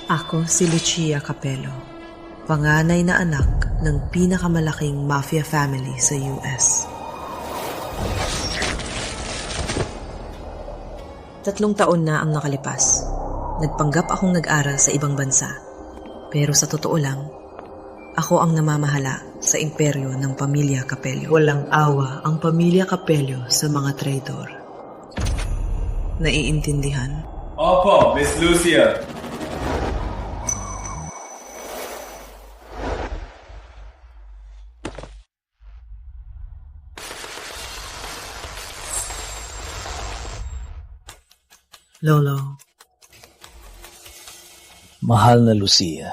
Ako si Lucia Capello, panganay na anak ng pinakamalaking mafia family sa US. 3 taon na ang nakalipas. Nagpanggap akong nag-aral sa ibang bansa. Pero sa totoo lang, ako ang namamahala sa imperyo ng pamilya Capello. Walang awa ang pamilya Capello sa mga traidor. Naiintindihan? Opo, Miss Lucia. Lolo. Mahal na Lucia,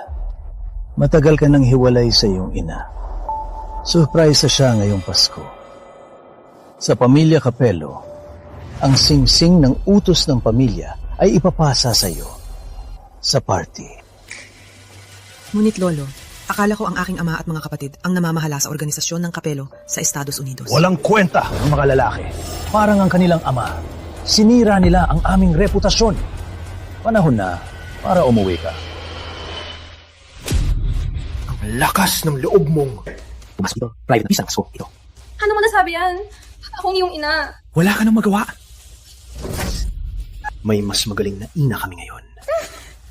matagal ka nang hiwalay sa iyong ina. Surprise siya ngayong Pasko. Sa pamilya Capello, ang singsing ng utos ng pamilya ay ipapasa sa iyo sa party. Ngunit Lolo, akala ko ang aking ama at mga kapatid ang namamahala sa organisasyon ng Capello sa Estados Unidos. Walang kwenta ang mga lalaki. Parang ang kanilang ama. Sinira nila ang aming reputasyon. Panahon na para umuwi ka. Ang lakas ng loob mong... Pumasok ito. Private na pisang pasko ito. Ano mo nasabi yan? Akong iyong ina. Wala ka nang magawa. May mas magaling na ina kami ngayon.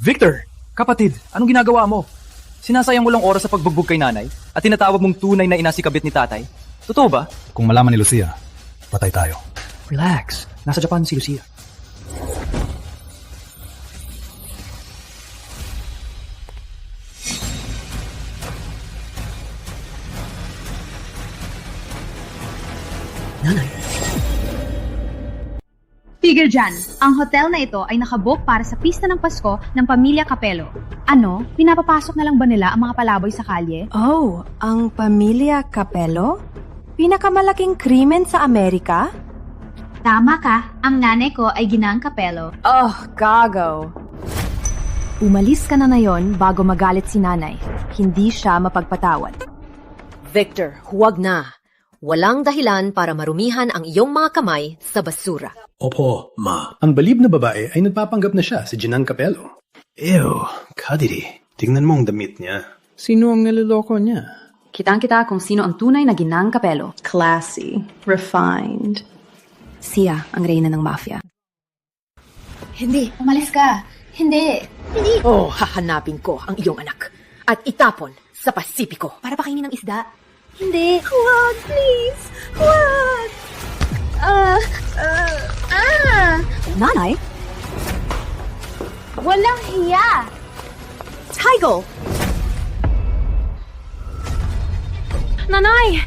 Victor! Kapatid, anong ginagawa mo? Sinasayang mo lang oras sa pagbugbog kay nanay at tinatawag mong tunay na ina si kabit ni tatay? Totoo ba? Kung malaman ni Lucia, patay tayo. Relax. Nasa Japan si Lucia. Nanay. Tigil dyan! Ang hotel na ito ay nakabook para sa pista ng Pasko ng pamilya Capello. Ano? Pinapapasok na lang ba nila ang mga palaboy sa kalye? Oh, ang pamilya Capello? Pinakamalaking krimen sa Amerika? Tama ka, ang nanay ko ay Ginang Capello. Oh, gago. Umalis ka na ngayon bago magalit si nanay. Hindi siya mapagpatawad. Victor, huwag na. Walang dahilan para marumihan ang iyong mga kamay sa basura. Opo, ma. Ang balib na babae ay nagpapanggap na siya si Ginang Capello. Ew, kadiri. Tingnan mo ang damit niya. Sino ang naloloko niya? Kitang-kita kung sino ang tunay na Ginang Capello. Classy. Refined. Siya ang reyna ng mafia. Hindi, umalis ka. Hindi. Oh, hahanapin ko ang iyong anak at itapon sa Pasipiko. Para pa kainin ng isda. Hindi. Huwag, please. Huwag. Nanay? Walang hiya! Tigo! Nanay!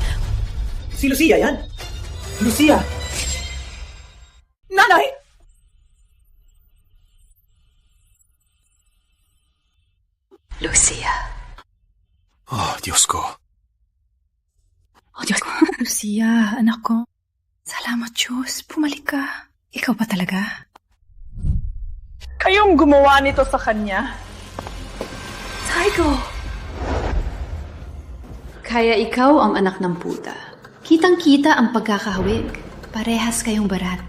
Si Lucia yan! Lucia! Nanay! Lucia. Oh, Diyos ko. Oh, Diyos ko. Lucia, anak ko. Salamat, Diyos. Bumalik ka. Ikaw ba talaga? Kayong gumawa nito sa kanya. Tigo! Kaya ikaw ang anak ng puta. Kitang-kita ang pagkakahawig. Parehas kayong barat.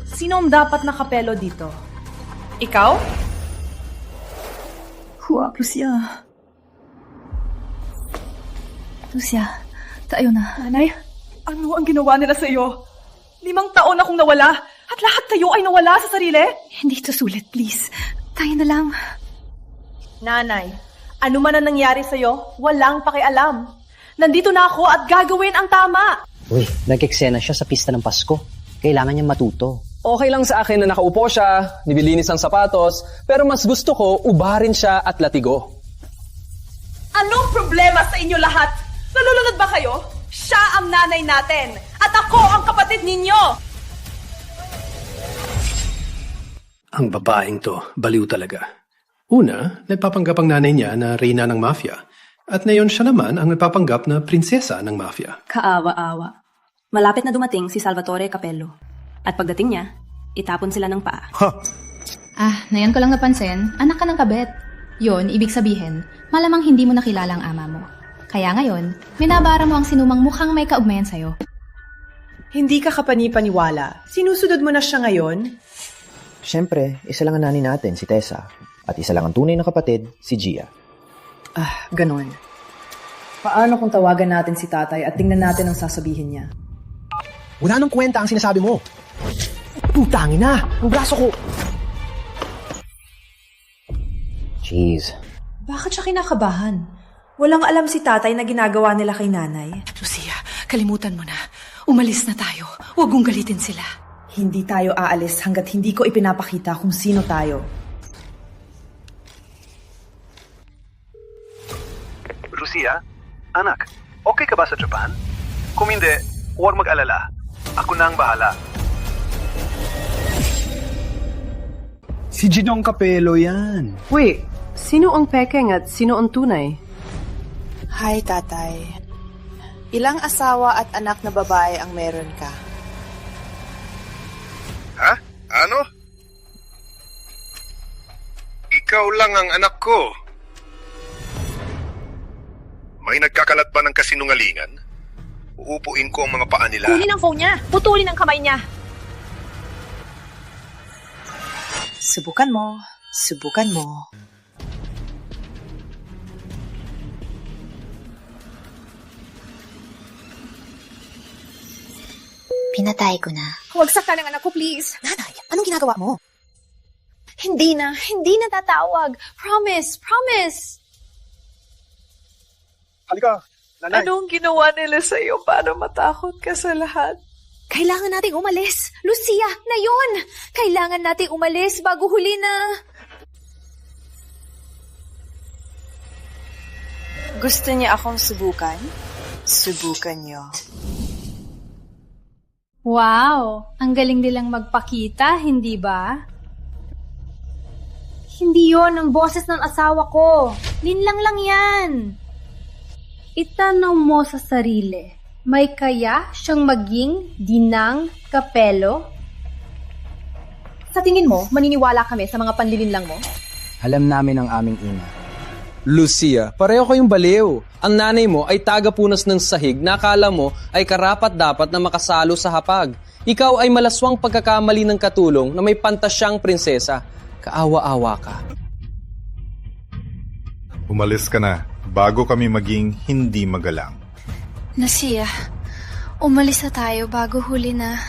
Sino ang dapat na Capello dito? Ikaw? Huwag, Lucia. Lucia, tayo na. Nanay, ano ang ginawa nila sa iyo? 5 taon akong nawala at lahat kayo ay nawala sa sarili? Hindi to sulit, please. Tayo na lang. Nanay, ano man ang nangyari sa iyo, walang pakialam. Nandito na ako at gagawin ang tama. Uy, nag-eksena siya sa pista ng Pasko. Kailangan niyang matuto. Okay lang sa akin na nakaupo siya, nibilinis ang sapatos, pero mas gusto ko ubarin siya at latigo. Anong problema sa inyo lahat? Nalulunod ba kayo? Siya ang nanay natin at ako ang kapatid ninyo. Ang babaeng to, baliw talaga. Una, nagpapanggap ang nanay niya na reyna ng mafia. At ngayon siya naman ang nagpapanggap na prinsesa ng mafia. Kaawa-awa. Malapit na dumating si Salvatore Capello. At pagdating niya, itapon sila ng paa. Ngayon ko lang napansin, anak ka ng kabet. Yon, ibig sabihin, malamang hindi mo nakilala ang ama mo. Kaya ngayon, minabara mo ang sinumang mukhang may kaugmayan sa'yo. Hindi ka kapani-paniwala. Sinusunod mo na siya ngayon? Siyempre, isa lang ang nanay natin, si Tessa. At isa lang ang tunay na kapatid, si Gia. Ganon. Paano kung tawagan natin si tatay at tingnan natin ang sasabihin niya? Wala nang kwenta ang sinasabi mo. Putangin na! Ang braso ko! Jeez. Bakit siya kinakabahan? Walang alam si tatay na ginagawa nila kay nanay. Lucia, kalimutan mo na. Umalis na tayo. Huwag mong galitin sila. Hindi tayo aalis hanggat hindi ko ipinapakita kung sino tayo. Lucia, anak, okay ka ba sa Japan? Kung hindi, huwag mag-alala. Ako na ang bahala. Si Ginong Capello yan. Wait, sino ang pekeng at sino ang tunay? Hi, tatay. Ilang asawa at anak na babae ang meron ka? Ha? Ano? Ikaw lang ang anak ko. May nagkakalat ba ng kasinungalingan? Uupuin ko ang mga paa nila. Kunin ang phone niya. Putulin ang kamay niya. Subukan mo. Subukan mo. Pinatay ko na. Huwag saktan ang anak ko, please. Nanay, anong ginagawa mo? Hindi na tatawag. Promise, promise. Halika, nanay. Anong ginawa nila sa'yo para matakot ka sa lahat? Kailangan nating umalis. Lucia, na yun. Kailangan nating umalis bago huli na. Gusto niya akong subukan? Subukan niyo. Wow! Ang galing nilang magpakita, hindi ba? Hindi yon ang boses ng asawa ko. Linlang lang yan. Itanong mo sa sarili, may kaya siyang maging Ginang Capello? Sa tingin mo, maniniwala kami sa mga panlilinlang mo? Alam namin ang aming ina. Lucia, pareho kayong baliw. Ang nanay mo ay taga-punas ng sahig na akala mo ay karapat-dapat na makasalo sa hapag. Ikaw ay malaswang pagkakamali ng katulong na may pantasyang prinsesa. Kaawa-awa ka. Umalis ka na bago kami maging hindi magalang. Lucia, umalis na tayo bago huli na.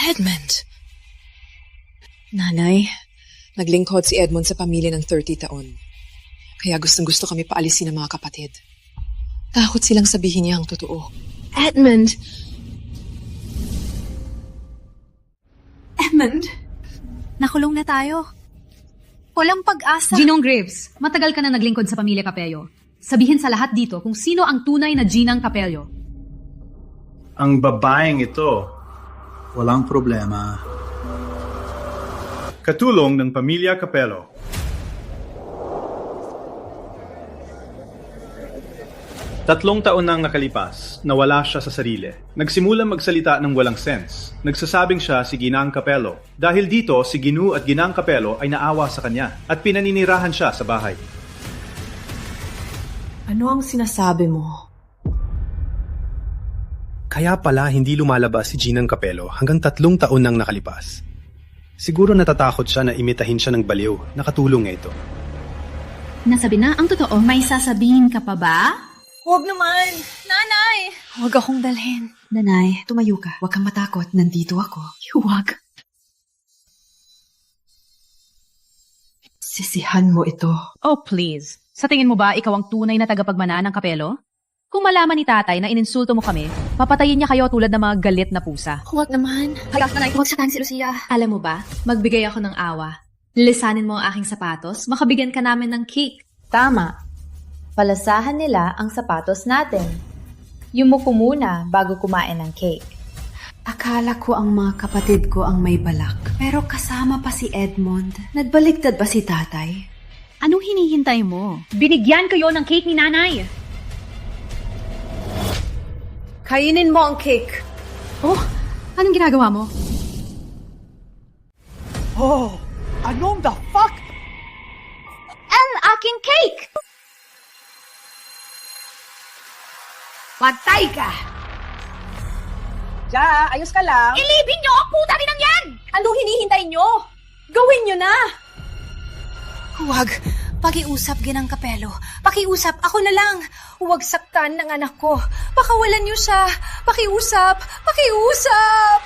Edmund! Nanay, naglingkod si Edmund sa pamilya ng 30 taon. Kaya gustong-gusto kami paalisin ng mga kapatid. Takot silang sabihin niya ang totoo. Edmund! Edmund? Nakulong na tayo. Walang pag-asa. Ginong Graves, matagal ka na naglingkod sa pamilya Capello. Sabihin sa lahat dito kung sino ang tunay na Ginang Capello. Ang babaeng ito, walang problema. Katulong ng pamilya Capello. Tatlong taon nang nakalipas, nawala siya sa sarili. Nagsimula magsalita ng walang sense. Nagsasabing siya si Ginang Capello. Dahil dito, si Ginu at Ginang Capello ay naawa sa kanya at pinaninirahan siya sa bahay. Ano ang sinasabi mo? Kaya pala hindi lumalabas si Ginang Capello hanggang 3 taon nang nakalipas. Siguro natatakot siya na imitahin siya ng baliw. Nakatulong nga ito. Nasabi na ang totoo. May sasabihin ka pa ba? Huwag naman! Nanay! Huwag akong dalhin. Nanay, tumayo ka. Huwag kang matakot. Nandito ako. Huwag. Sisihan mo ito. Oh, please. Sa tingin mo ba ikaw ang tunay na tagapagmana ng Capello? Kung malaman ni tatay na ininsulto mo kami, papatayin niya kayo tulad ng mga galit na pusa. Huwag naman. Huwag satahan si Lucia. Alam mo ba, magbigay ako ng awa. Lilisanin mo ang aking sapatos, makabigyan ka namin ng cake. Tama. Palasahan nila ang sapatos natin. Yumuko muna bago kumain ng cake. Akala ko ang mga kapatid ko ang may balak. Pero kasama pa si Edmund. Nagbaliktad ba si tatay? Anong hinihintay mo? Binigyan kayo ng cake ni nanay. Kainin mo ang cake. Oh, anong ginagawa mo? Oh, anong the fuck? aking cake! Patay ka! Ja, ayos ka lang. Ilibing niyo ang puta rin yan! Anong hinihintay nyo? Gawin nyo na! Huwag. Pakiusap, Ginang Kapelo. Pakiusap, ako na lang. Huwag saktan ng anak ko. Pakawalan niyo siya. Pakiusap. Pakiusap!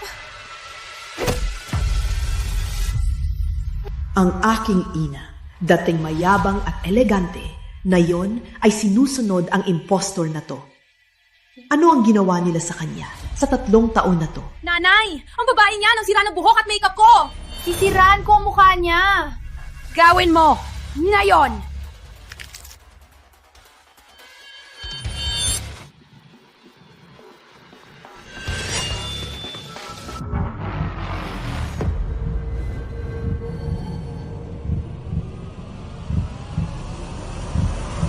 Ang aking ina, dating mayabang at elegante, na yon ay sinusunod ang impostor na to. Ano ang ginawa nila sa kanya sa 3 taon na to? Nanay! Ang babae niya nang sira ng buhok at makeup ko! Sisiraan ko ang mukha niya. Gawin mo! Ngayon!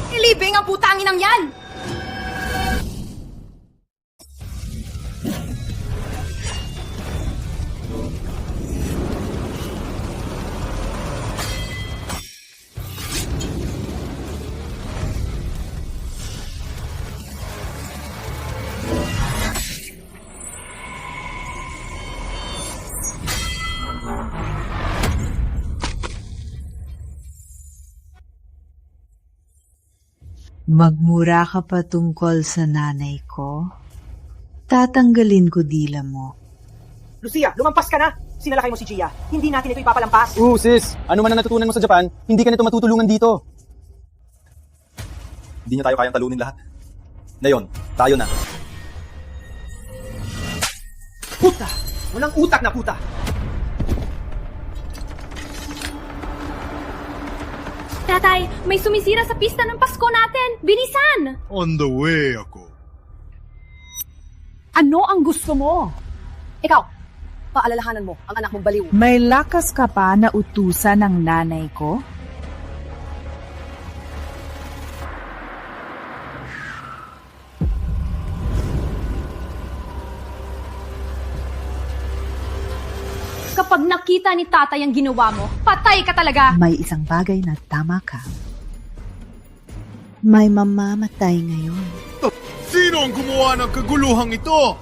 Ilibing ang putangin ng yan! Magmura ka pa tungkol sa nanay ko? Tatanggalin ko dila mo. Lucia, lumampas ka na! Sinalakay mo si Gia. Hindi natin ito ipapalampas. Sis! Ano man ang natutunan mo sa Japan, hindi ka nito matutulungan dito. Hindi niya tayo kayang talunin lahat. Ngayon, tayo na. Puta! Walang utak na puta! Tatay, may sumisira sa pista ng Pasko natin. Bilisan! On the way ako. Ano ang gusto mo? Ikaw, paalalahanan mo ang anak mong baliw. May lakas ka pa na utusan ng nanay ko? Kapag nakita ni tatay ang ginawa mo, patay ka talaga! May isang bagay na tama ka. May mamamatay ngayon. Sino ang gumawa ng kaguluhang ito?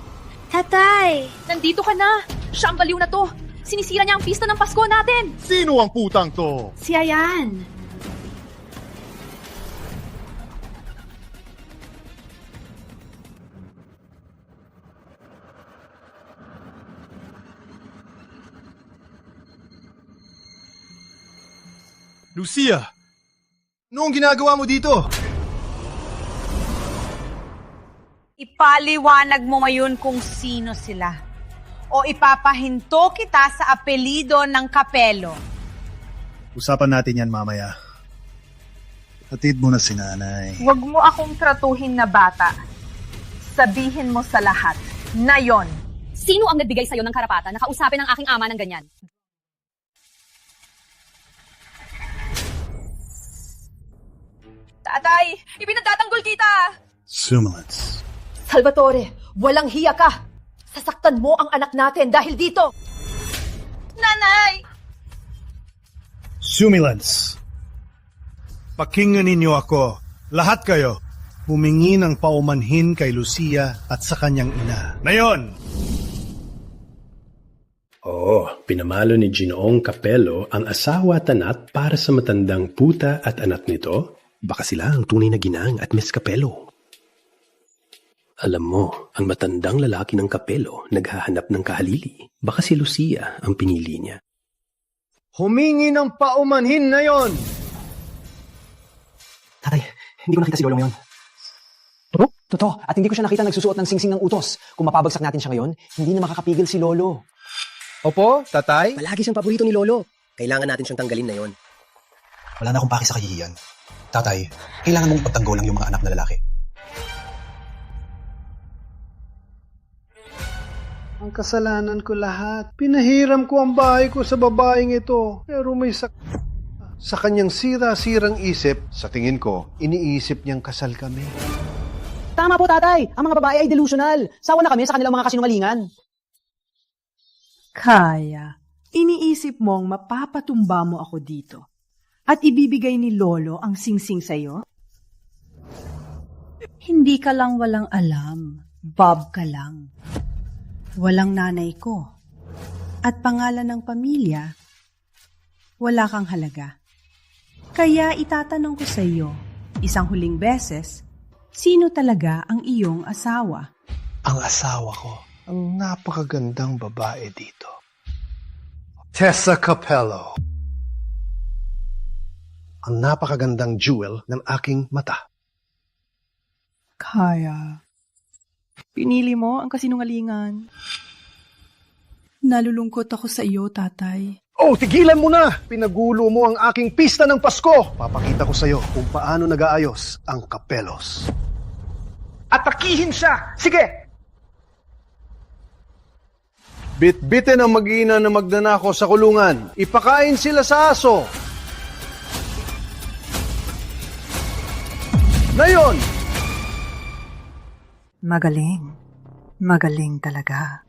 Tatay! Nandito ka na! Siya ang baliw na to! Sinisira niya ang pista ng Pasko natin! Sino ang putang to? Siya yan! Lucia! Ano ang ginagawa mo dito? Ipaliwanag mo ngayon kung sino sila. O ipapahinto kita sa apelido ng Kapelo. Usapan natin yan mamaya. Hatid mo na si nanay. Huwag mo akong tratuhin na bata. Sabihin mo sa lahat na yon. Sino ang nagbigay sa'yo ng karapatan na kausapin ang aking ama ng ganyan? Tatay, ipinagtatanggol kita! Sumilence. Salvatore, walang hiya ka! Sasaktan mo ang anak natin dahil dito! Nanay! Sumilence. Pakinggan ninyo ako. Lahat kayo. Humingi ng paumanhin kay Lucia at sa kanyang ina. Ngayon! Pinamalo ni Ginoong Kapelo ang asawa at anak para sa matandang puta at anak nito. Baka sila ang tunay na ginang at Miss Kapelo. Alam mo, ang matandang lalaki ng Kapelo naghahanap ng kahalili. Baka si Lucia ang pinili niya. Humingi ng paumanhin na yon! Tatay, hindi ko nakita si Lolo ngayon. Totoo, at hindi ko siya nakita nagsusuot ng singsing ng utos. Kung mapabagsak natin siya ngayon, hindi na makakapigil si Lolo. Opo, tatay? Palagi siyang paborito ni Lolo. Kailangan natin siyang tanggalin na yon. Wala na akong paki sa kahihiyan. Tatay, kailangan mong ipagtanggol lang yung mga anak na lalaki. Ang kasalanan ko lahat. Pinahiram ko ang bahay ko sa babaeng ito. Pero may sa kanyang sira-sirang isip, sa tingin ko, iniisip niyang kasal kami. Tama po, tatay. Ang mga babae ay delusional. Sawa na kami sa kanilang mga kasinungalingan. Kaya, iniisip mong mapapatumba mo ako dito. At ibibigay ni Lolo ang singsing sa'yo? Hindi ka lang walang alam. Bob ka lang. Walang nanay ko. At pangalan ng pamilya, wala kang halaga. Kaya itatanong ko sa iyo, isang huling beses, sino talaga ang iyong asawa? Ang asawa ko, ang napakagandang babae dito. Tessa Capello. Ang napakagandang jewel ng aking mata. Kaya, pinili mo ang kasinungalingan. Nalulungkot ako sa iyo, tatay. Oh, tigilan mo na! Pinagulo mo ang aking pista ng Pasko! Papakita ko sa iyo kung paano nag-aayos ang Capelos. Atakihin siya! Sige! Bit-bitin ang mag-ina na magnanakaw sa kulungan. Ipakain sila sa aso. Ngayon! Magaling. Magaling talaga.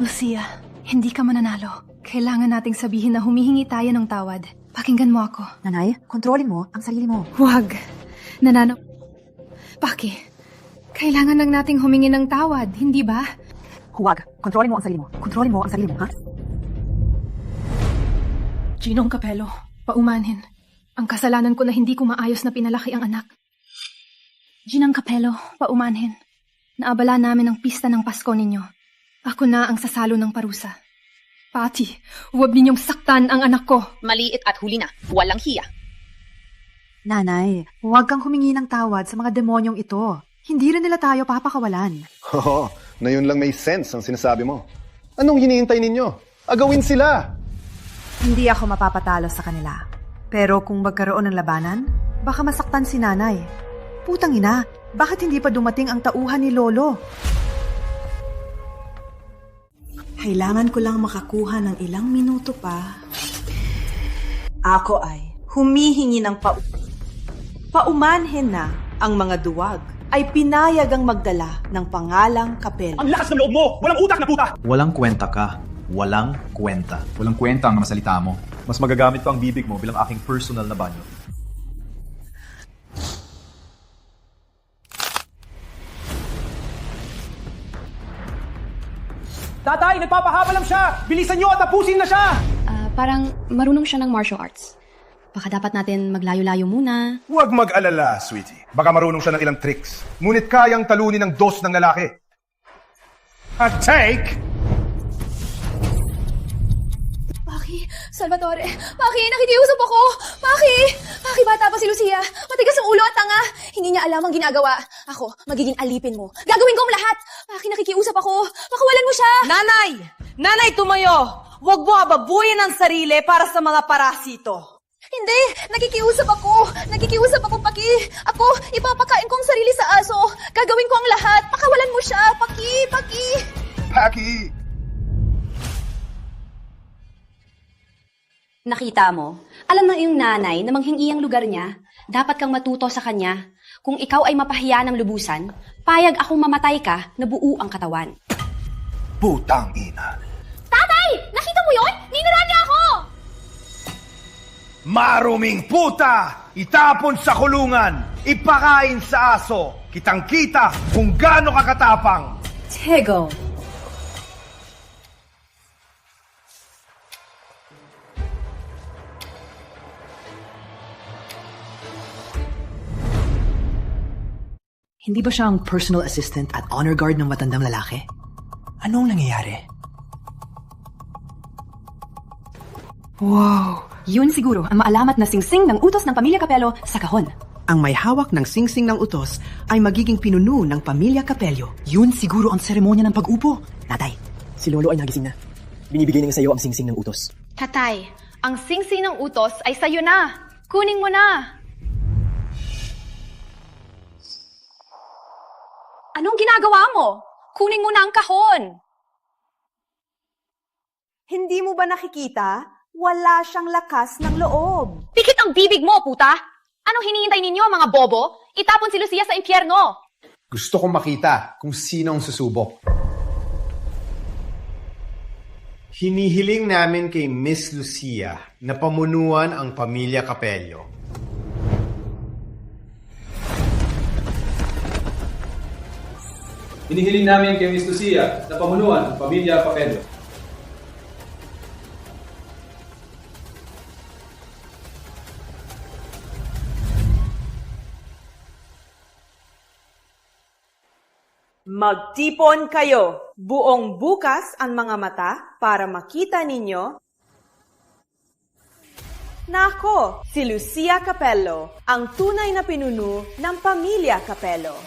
Lucia, hindi ka mananalo. Kailangan nating sabihin na humihingi tayo ng tawad. Pakinggan mo ako. Nanay, kontrolin mo ang sarili mo. Huwag. Paki, kailangan lang nating humingi ng tawad, hindi ba? Huwag. Kontrolin mo ang sarili mo. Kontrolin mo ang sarili mo, ha? Ginong Capello, paumanhin. Ang kasalanan ko na hindi ko maayos na pinalaki ang anak. Ginang Capello, paumanhin. Naabala namin ang pista ng Pasko ninyo. Ako na ang sasalo ng parusa. Pati, huwag ninyong saktan ang anak ko. Maliit at huli na. Walang hiya. Nanay, huwag kang humingi ng tawad sa mga demonyong ito. Hindi rin nila tayo papakawalan. Oo, na yun lang may sense ang sinasabi mo. Anong hinihintay ninyo? Agawin sila! Hindi ako mapapatalo sa kanila. Pero kung magkaroon ng labanan, baka masaktan si nanay. Putang ina, bakit hindi pa dumating ang tauhan ni Lolo? Kailangan ko lang makakuha ng ilang minuto pa. Ako ay humihingi ng paumanhin na ang mga duwag ay pinayag ang magdala ng pangalang Capello. Ang lakas ng loob mo! Walang utak na puta! Walang kwenta ka. Walang kwenta. Walang kwenta ang masalita mo. Mas magagamit pa ang bibig mo bilang aking personal na banyo. Tatay, nagpapahabalam siya! Bilisan niyo at tapusin na siya! Parang marunong siya ng martial arts. Baka dapat natin maglayo-layo muna. Huwag mag-alala, sweetie. Baka marunong siya ng ilang tricks. Ngunit kayang talunin ng dos ng lalaki. At take... Paki, Salvatore. Paki, nakikiusap ako. Paki, bata pa si Lucia. Matigas ang ulo at tanga. Hindi niya alam ang ginagawa. Ako, magiging alipin mo. Gagawin ko ang lahat. Paki, nakikiusap ako. Pakawalan mo siya. Nanay! Nanay, tumayo! Huwag mo ababuyin ang sarili para sa mga parasito. Hindi! Nakikiusap ako! Nakikiusap ako, Paki! Ako, ipapakain ko ang sarili sa aso! Gagawin ko ang lahat! Pakawalan mo siya! Paki! Paki! Nakita mo? Alam ng iyong nanay na manghingi ang lugar niya. Dapat kang matuto sa kanya. Kung ikaw ay mapahiya ng lubusan, payag akong mamatay ka na buo ang katawan. Putang ina! Tatay! Nakita mo yon? Ninira niya ako! Maruming puta! Itapon sa kulungan! Ipakain sa aso! Kitang-kita kung gaano kakatapang! Tego. Hindi ba siya ang personal assistant at honor guard ng matandang lalaki? Anong nangyayari? Wow! Yun siguro ang maalamat na singsing ng utos ng Pamilya Capello sa kahon. Ang may hawak ng singsing ng utos ay magiging pinuno ng Pamilya Capello. Yun siguro ang seremonya ng pag-upo. Tatay, si Lolo ay nagising na. Binibigay niya sa iyo ang singsing ng utos. Tatay, ang singsing ng utos ay sa'yo na. Kunin mo na. Anong ginagawa mo? Kunin mo na ang kahon. Hindi mo ba nakikita? Wala siyang lakas ng loob. Pikit ang bibig mo, puta! Anong hinihintay ninyo, mga bobo? Itapon si Lucia sa impyerno! Gusto kong makita kung sino ang susubok. Hinihiling namin kay Miss Lucia na pamunuan ang pamilya Capello. Hinihiling namin kay Miss Lucia na pamunuan ang pamilya Capello. Magtipon kayo. Buong bukas ang mga mata para makita ninyo na ako, si Lucia Capello, ang tunay na pinuno ng pamilya Capello.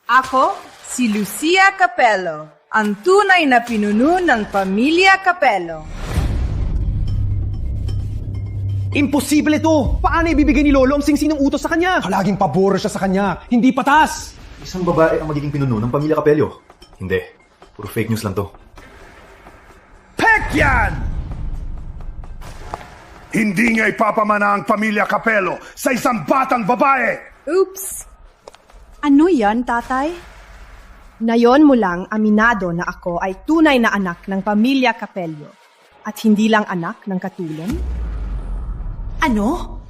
Ako, si Lucia Capello, ang tunay na pinuno ng pamilya Capello. Imposible to! Paano ibibigay ni Lolo ang singsing ng utos sa kanya? Palaging pabor siya sa kanya. Hindi patas! Isang babae ang magiging pinuno ng pamilya Capello. Hindi. Puro fake news lang to. Pek yan! Hindi niya ipapamana ang pamilya Capello sa isang batang babae! Oops! Ano yan, tatay? Ngayon mo lang aminado na ako ay tunay na anak ng pamilya Capello at hindi lang anak ng katulong? Ano?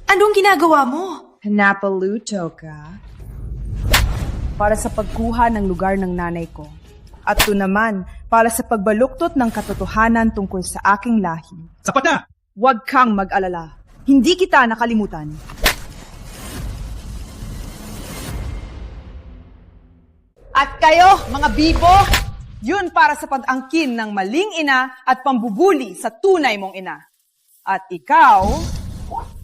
Anong ginagawa mo? Napaluto ka? Para sa pagkuha ng lugar ng nanay ko. At ito naman, para sa pagbaluktot ng katotohanan tungkol sa aking lahi. Sapat na! Huwag kang mag-alala. Hindi kita nakalimutan. At kayo, mga bibo, yun para sa pag-angkin ng maling ina at pambubuli sa tunay mong ina. At ikaw...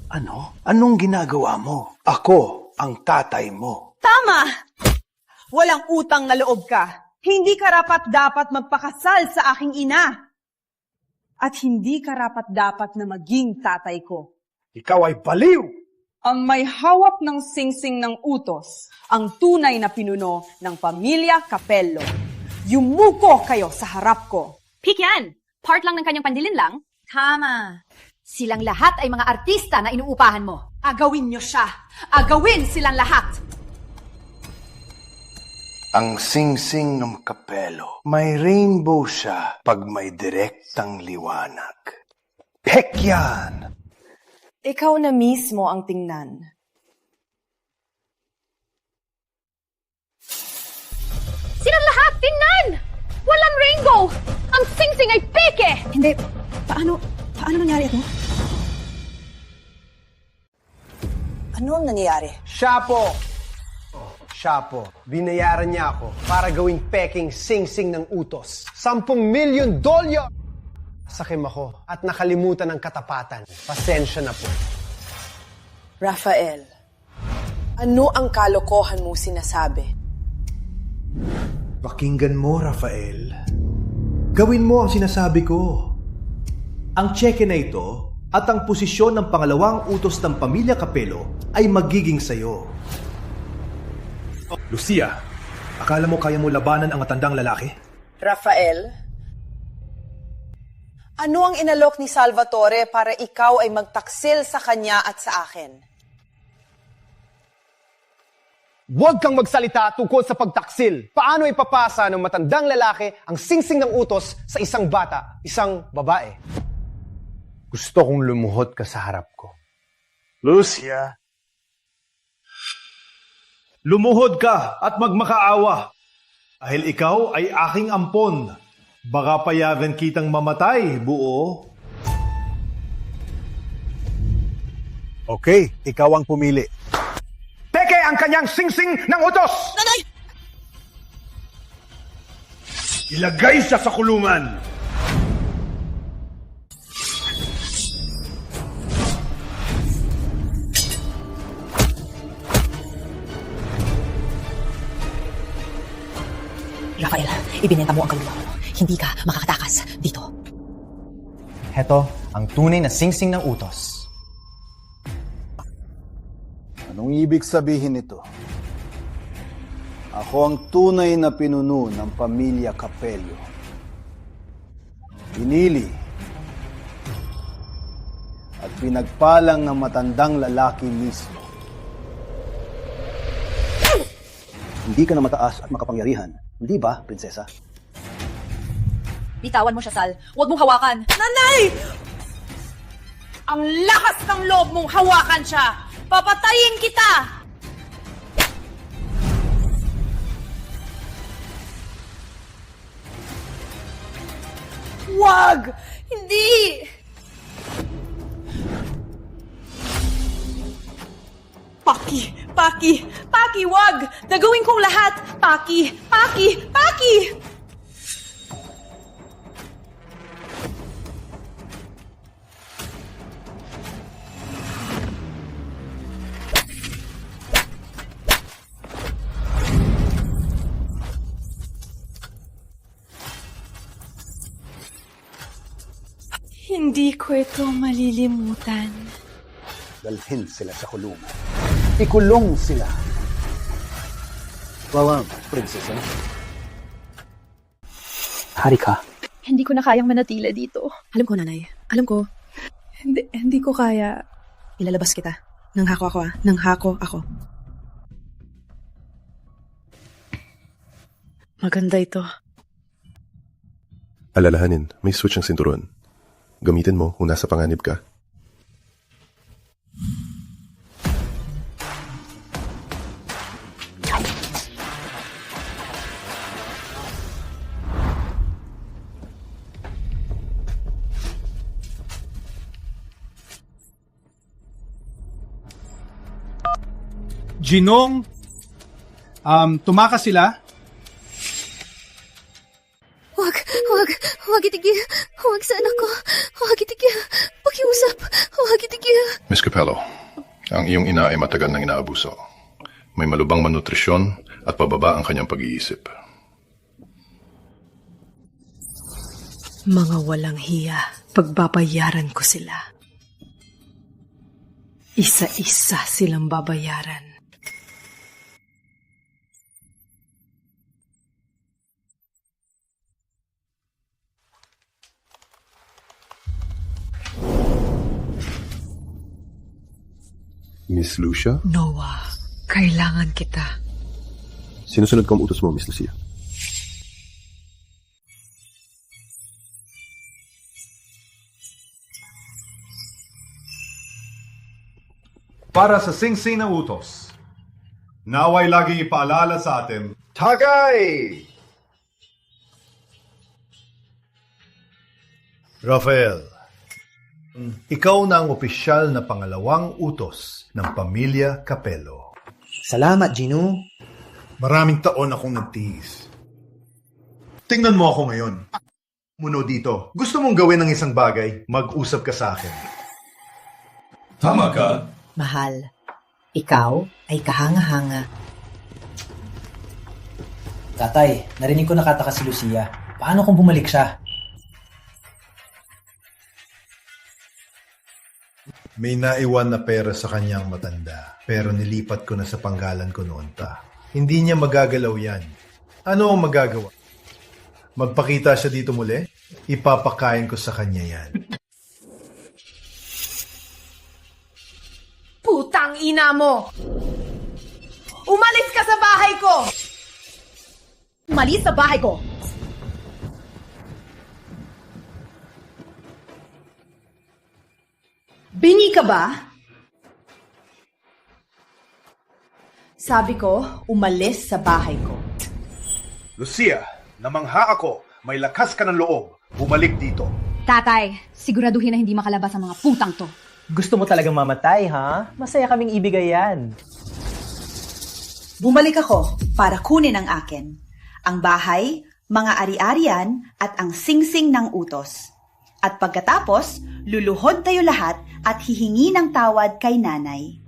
Ano? Anong ginagawa mo? Ako ang tatay mo. Tama! Walang utang na loob ka. Hindi karapat-dapat magpakasal sa aking ina. At hindi karapat-dapat na maging tatay ko. Ikaw ay baliw! Ang may hawak ng singsing ng utos, ang tunay na pinuno ng pamilya Capello. Yumuko kayo sa harap ko. Pik yan! Part lang ng kanyang pandilin lang? Tama. Silang lahat ay mga artista na inuupahan mo. Agawin niyo siya. Agawin silang lahat. Ang singsing ng Capello. May rainbow siya pag may direktang liwanag. Pek yan! Ikaw na mismo ang tingnan. Silang lahat, tingnan! Walang rainbow! Ang singsing ay peke! Hindi. Paano nangyari ito? Ano ang nangyari? Siya po! Binayaran niya ako para gawing peking singsing ng utos. $10 million! Sakim ako at nakalimutan ang katapatan. Pasensya na po. Rafael, ano ang kalokohan mo sinasabi? Pakinggan mo, Rafael. Gawin mo ang sinasabi ko. Ang tseke na ito at ang posisyon ng pangalawang utos ng pamilya Capello ay magiging sayo. Lucia, akala mo kaya mo labanan ang matandang lalaki? Rafael, ano ang inalok ni Salvatore para ikaw ay magtaksil sa kanya at sa akin? Huwag kang magsalita tungkol sa pagtaksil. Paano ipapasa ng matandang lalaki ang singsing ng utos sa isang bata, isang babae? Gusto kong lumuhod ka sa harap ko. Lucia. Lumuhod ka at magmakaawa. Dahil ikaw ay aking ampon. Baka payagan kitang mamatay, buo. Okay, ikaw ang pumili. Peke ang kanyang singsing ng utos! Nanay! Ilagay siya sa kulungan! Rafael, ibinenta mo ang kaluluwa mo. Hindi ka makakatakas dito. Heto ang tunay na singsing ng utos. Anong ibig sabihin nito? Ako ang tunay na pinuno ng pamilya Capello. Pinili at pinagpalang ng matandang lalaki mismo. Hindi ka na mataas at makapangyarihan. Hindi ba, prinsesa? Bitawan mo siya, Sal. Huwag mong hawakan. Nanay! Ang lakas ng loob mong hawakan siya! Papatayin kita! Wag! Hindi! Paki, wag! Gagawin kong lahat! Paki! Hindi ko ito malilimutan. Dalhin sila sa kulungan. Ikulong sila. Wawang, prinsesa. Hari ka. Hindi ko na kayang manatila dito. Alam ko, nanay. Alam ko. Hindi ko kaya. Ilalabas kita. Nanghako ako, Nanghako ako. Maganda ito. Alalahanin, may switch ang sinturon. Gamitin mo kung nasa panganib ka. Ginong, tumakas sila. Huwag itigil. Huwag sa anak ko. Huwag itigil. Pakiusap. Huwag itigil. Miss Capello, ang iyong ina ay matagal nang inaabuso. May malubang malnutrisyon at pababa ang kanyang pag-iisip. Mga walang hiya, pagbabayaran ko sila. Isa-isa silang babayaran. Miss Lucia? Noah, kailangan kita. Sinusunod ko ang utos mo, Miss Lucia. Para sa singsing na utos, naway laging ipaalala sa atin, Tagay! Rafael, ikaw na ang opisyal na pangalawang utos ng pamilya Capello. Salamat, Gino. Maraming taon akong nagtiis. Tingnan mo ako ngayon. Muno dito. Gusto mong gawin ng isang bagay, mag-usap ka sa akin. Tama ka. Mahal, ikaw ay kahanga-hanga. Tatay, narinig ko nakatakas si Lucia. Paano kung bumalik siya? May naiwan na pera sa kanyang matanda, pero nilipat ko na sa panggalan ko noon pa. Hindi niya magagalaw yan. Ano ang magagawa? Magpakita siya dito muli? Ipapakain ko sa kanya yan. Putang ina mo! Umalis ka sa bahay ko! Umalis sa bahay ko! Bingi ka ba? Sabi ko, umalis sa bahay ko. Lucia, namangha ako. May lakas ka ng loob. Bumalik dito. Tatay, siguraduhin na hindi makalabas ang mga putang to. Gusto mo talagang mamatay, ha? Masaya kaming ibigay yan. Bumalik ako para kunin ang akin. Ang bahay, mga ari-arian at ang singsing ng utos. At pagkatapos, luluhod tayo lahat at hihingi ng tawad kay nanay.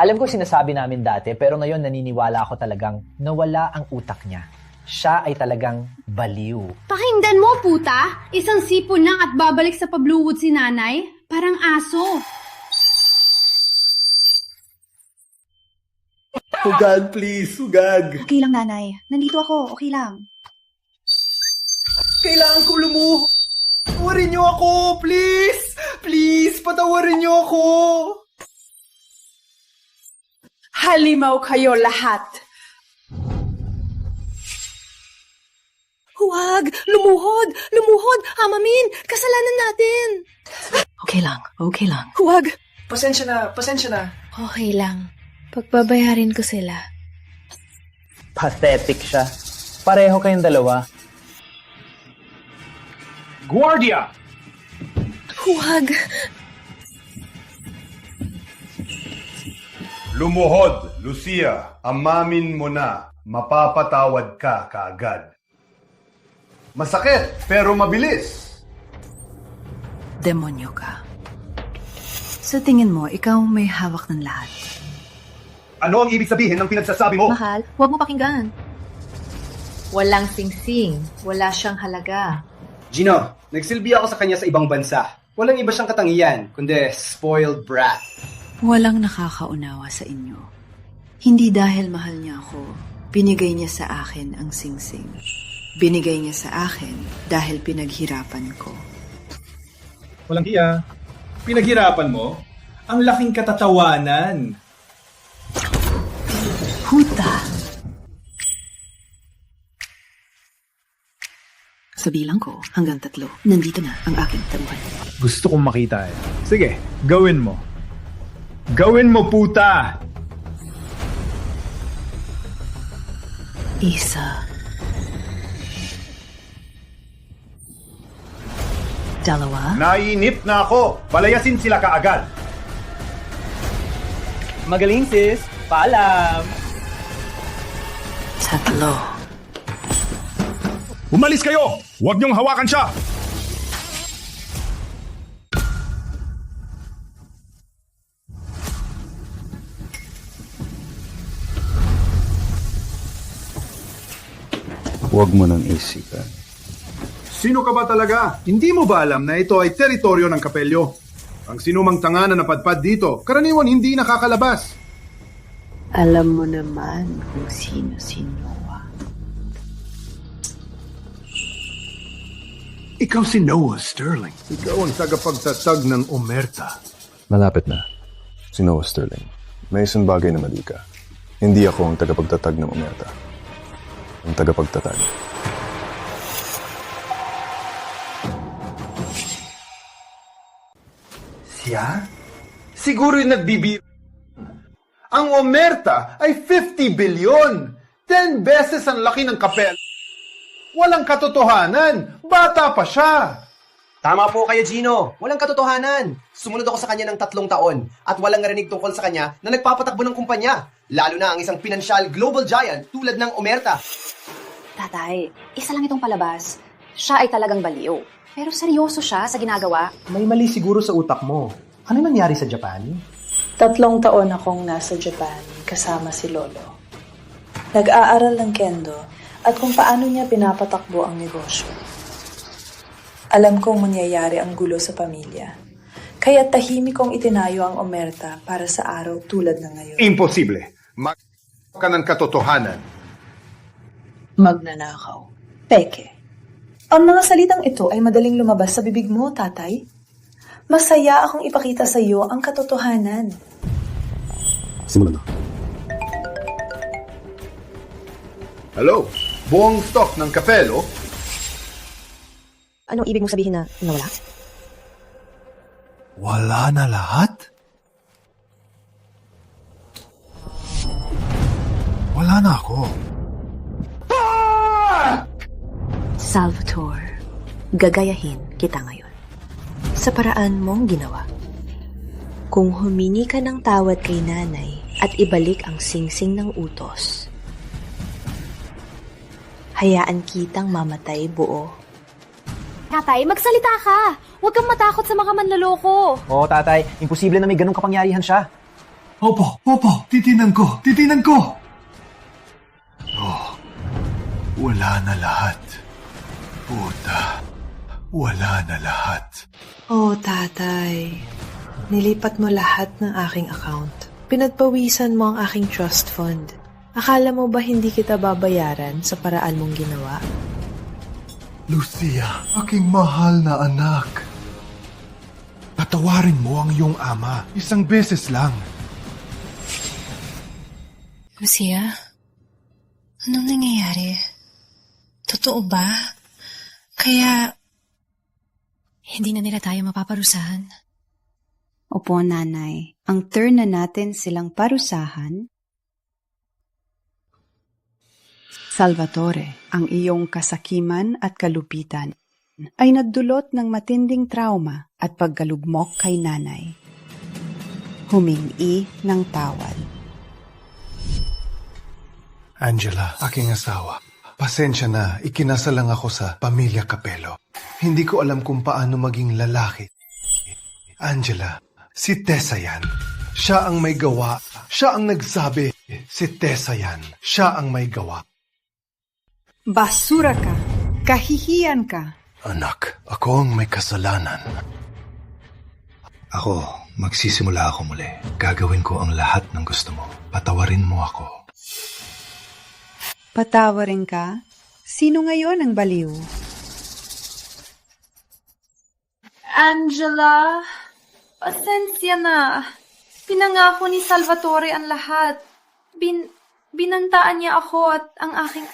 Alam ko sinasabi namin dati, pero ngayon naniniwala ako talagang nawala ang utak niya. Siya ay talagang baliw. Pakinggan mo, puta! Isang sipon lang at babalik sa pabluwod si nanay? Parang aso. Hugag, please. Hugag. Okay lang, nanay. Nandito ako. Okay lang. Kailangan ko lumuho. Patawarin niyo ako, please! Please, patawarin niyo ako! Halimaw kayo lahat. Huwag! Lumuhod! Lumuhod! Hamamin! Kasalanan natin! Okay lang. Huwag! Pasensya na. Okay lang. Pagbabayarin ko sila. Pathetic siya. Pareho kayong dalawa. Guardia! Huwag! Lumuhod, Lucia. Amamin mo na. Mapapatawad ka kaagad. Masakit, pero mabilis. Demonyo ka. Sa tingin mo, ikaw may hawak ng lahat. Ano ang ibig sabihin ng pinagsasabi mo? Mahal, huwag mo pakinggan. Walang singsing. Wala siyang halaga. Gino, nagsilbi ako sa kanya sa ibang bansa. Walang iba siyang katangian, kundi spoiled brat. Walang nakakaunawa sa inyo. Hindi dahil mahal niya ako, binigay niya sa akin ang singsing. Binigay niya sa akin dahil pinaghirapan ko. Walang hiya. Pinaghirapan mo? Ang laking katatawanan. Huta! Sa bilang ko, hanggang 3, nandito na ang aking tabuhan. Gusto kong makita eh. Sige, gawin mo. Gawin mo, puta! Isa. 2. Nainip na ako. Palayasin sila kaagad. Magaling sis. Paalam. 3. Umalis kayo! Huwag niyong hawakan siya! Huwag mo nang isipan. Sino ka ba talaga? Hindi mo ba alam na ito ay teritoryo ng Kapelyo? Ang sinumang tanga na napadpad dito, karaniwan hindi nakakalabas. Alam mo naman kung sino si Noah. Ikaw si Noah Sterling. Ikaw ang tagapagtatag ng Omerta. Malapit na. Si Noah Sterling. May isang bagay na mali ka. Hindi ako ang tagapagtatag ng Omerta. Ang tagapagtatag. Siya? Siguro yung nagbibiro. Ang Omerta ay 50 bilyon. 10 beses ang laki ng Kapel. Walang katotohanan. Bata pa siya. Tama po kayo, Gino. Walang katotohanan. Sumunod ako sa kanya ng 3 taon at walang narinig tungkol sa kanya na nagpapatakbo ng kumpanya. Lalo na ang isang pinansyal global giant tulad ng Omerta. Tatay, isa lang itong palabas. Siya ay talagang baliw. Pero seryoso siya sa ginagawa. May mali siguro sa utak mo. Ano nangyari sa Japan? 3 taon akong nasa Japan kasama si Lolo. Nag-aaral ng kendo at kung paano niya pinapatakbo ang negosyo. Alam kong mangyayari ang gulo sa pamilya. Kaya tahimik kong itinayo ang Omerta para sa araw tulad ng ngayon. Imposible. Ka ng katotohanan. Magnanakaw. Peke. Ang mga salitang ito ay madaling lumabas sa bibig mo, tatay. Masaya akong ipakita sa iyo ang katotohanan. Simulan na. Hello? Buong stock ng Kapelo? Anong ibig mo sabihin na nawala? Wala na lahat? Wala na ako. Salvatore, gagayahin kita ngayon. Sa paraan mong ginawa. Kung humingi ka ng tawad kay nanay at ibalik ang singsing ng utos, hayaan kitang mamatay buo. Tatay, magsalita ka! Huwag kang matakot sa mga manloloko. Oo, tatay. Imposible na may ganong kapangyarihan siya. Opo. Titinan ko. Oh, wala na lahat. Puta, wala na lahat. Oh, tatay. Nilipat mo lahat ng aking account. Pinagpawisan mo ang aking trust fund. Akala mo ba hindi kita babayaran sa paraan mong ginawa? Lucia, aking mahal na anak. Patawarin mo ang iyong ama. 1 beses lang. Lucia, anong nangyayari? Totoo ba? Kaya, hindi na nila tayo mapaparusahan. Opo, Nanay. Ang turn na natin silang parusahan. Salvatore, ang iyong kasakiman at kalupitan ay nagdulot ng matinding trauma at pagkalugmok kay Nanay. Humingi ng tawad. Angela, aking asawa. Pasensya na, ikinasal lang ako sa pamilya Capello. Hindi ko alam kung paano maging lalaki. Angela, si Tessa yan. Siya ang may gawa. Siya ang nagsabi. Si Tessa yan. Siya ang may gawa. Basura ka. Kahihiyan ka. Anak, ako ang may kasalanan. Ako, magsisimula ako muli. Gagawin ko ang lahat ng gusto mo. Patawarin mo ako. Patawarin ka? Sino ngayon ang baliw? Angela, pasensya na. Pinangako ni Salvatore ang lahat. Binantaan niya ako at ang aking...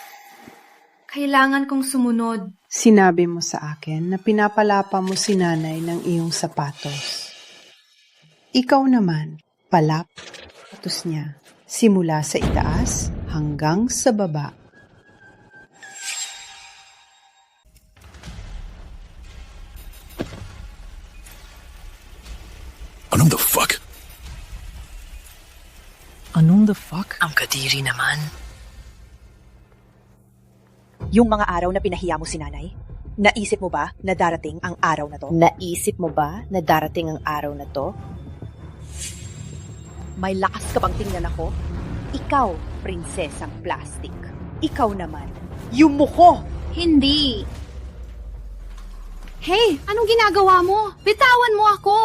Kailangan kong sumunod. Sinabi mo sa akin na pinapalapa mo si Nanay ng iyong sapatos. Ikaw naman, palap sapatos niya, simula sa itaas hanggang sa baba. Anong the fuck? Anong the fuck? Ang kadiri naman. Yung mga araw na pinahiya mo si Nanay, naisip mo ba na darating ang araw na to? Naisip mo ba na darating ang araw na to? May lakas ka bang tingnan ako? Ikaw, prinsesang plastic. Ikaw naman, yumuko! Hindi. Hey, anong ginagawa mo? Bitawan mo ako!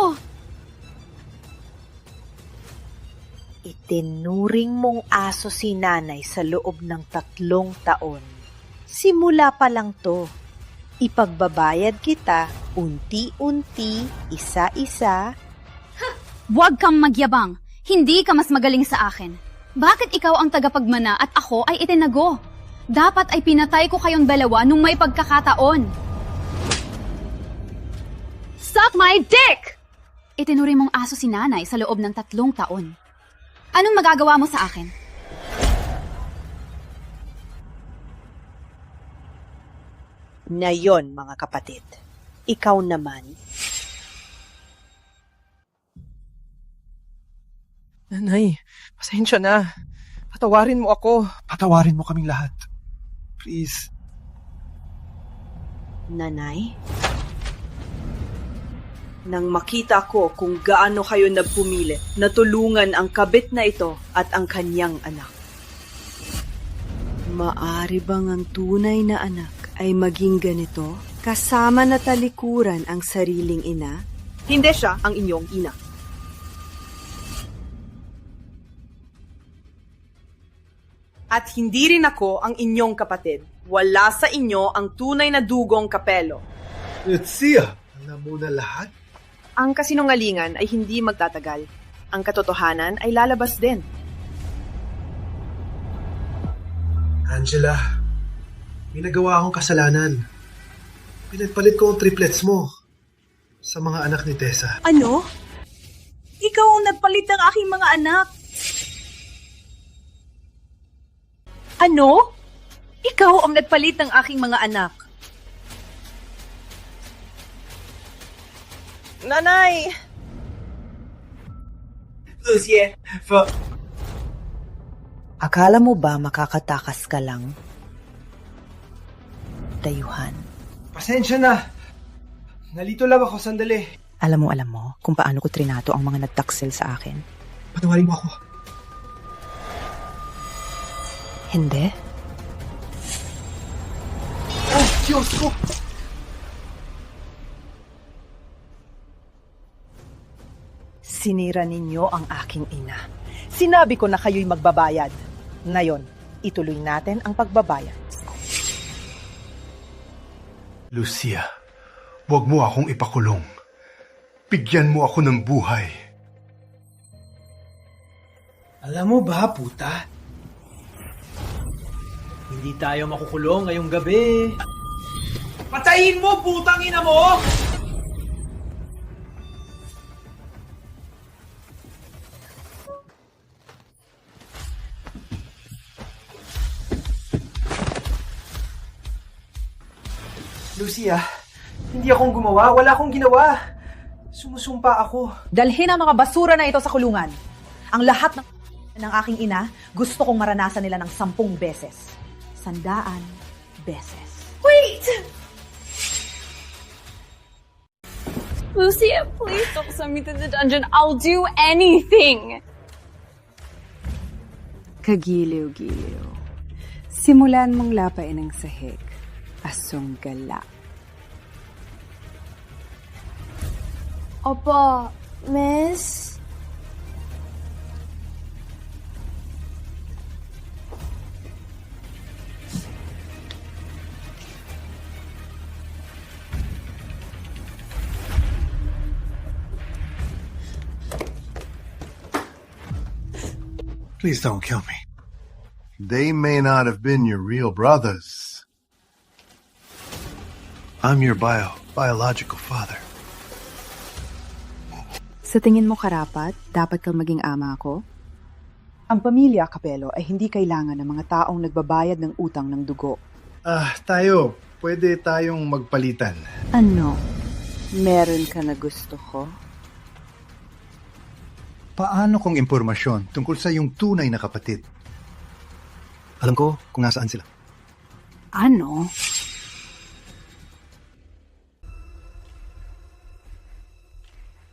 Itinuring mong aso si Nanay sa loob ng 3 taon. Simula pa lang to. Ipagbabayad kita unti-unti, isa-isa. Huwag kang magyabang. Hindi ka mas magaling sa akin. Bakit ikaw ang tagapagmana at ako ay itinago? Dapat ay pinatay ko kayong dalawa nung may pagkakataon. Suck my dick! Itinuring mong aso si Nanay sa loob ng 3 taon. Anong magagawa mo sa akin? Ngayon, mga kapatid, ikaw naman. Nanay, pasensya na. Patawarin mo ako. Patawarin mo kaming lahat. Please. Nanay? Nang makita ko kung gaano kayo nagpumilit na tulungan ang kabit na ito at ang kanyang anak. Maari bang ang tunay na anak ay maging ganito? Kasama na talikuran ang sariling ina? Hindi siya ang inyong ina. At hindi rin ako ang inyong kapatid. Wala sa inyo ang tunay na dugong Capello. Lucia, alam mo na lahat? Ang kasinungalingan ay hindi magtatagal. Ang katotohanan ay lalabas din. Angela, may nagawa akong kasalanan. Pinagpalit ko ang triplets mo sa mga anak ni Tessa. Ano? Ikaw ang nagpalit ng aking mga anak. Ano? Ikaw ang nagpalit ng aking mga anak. Nanay! Lucia, Akala mo ba makakatakas ka lang? Dayuhan. pasensya na. Nalito lang ako sandali. Alam mo kung paano ko trinato ang mga nagtaksil sa akin. Patawarin mo ako. Hindi. Oh, Diyos ko! Sinira ninyo ang aking ina. Sinabi ko na kayo'y magbabayad. Ngayon, ituloy natin ang pagbabayad. Lucia, huwag mo akong ipakulong. Bigyan mo ako ng buhay. Alam mo ba, puta? Hindi tayo makukulong ngayong gabi. Patayin mo, putang ina mo! Lucia, hindi akong gumawa. Wala akong ginawa. Sumusumpa ako. Dalhin ang mga basura na ito sa kulungan. Ang lahat ng aking ina, gusto kong maranasan nila ng 10 beses. 100 beses. Wait! Lucia, please don't send me to the dungeon. I'll do anything! Kagiliw-giliw. Simulan mong lapain ang sahig. Asong gala. Opo, miss? Please don't kill me. They may not have been your real brothers. I'm your biological father. Sa tingin mo karapat, dapat kang maging ama ko? Ang pamilya Capello ay hindi kailangan ng mga taong nagbabayad ng utang ng dugo. Tayo, pwede tayong magpalitan. Ano? Meron ka na gusto ko? Paano kung impormasyon tungkol sa iyong tunay na kapatid? Alam ko kung nasaan sila. Ano?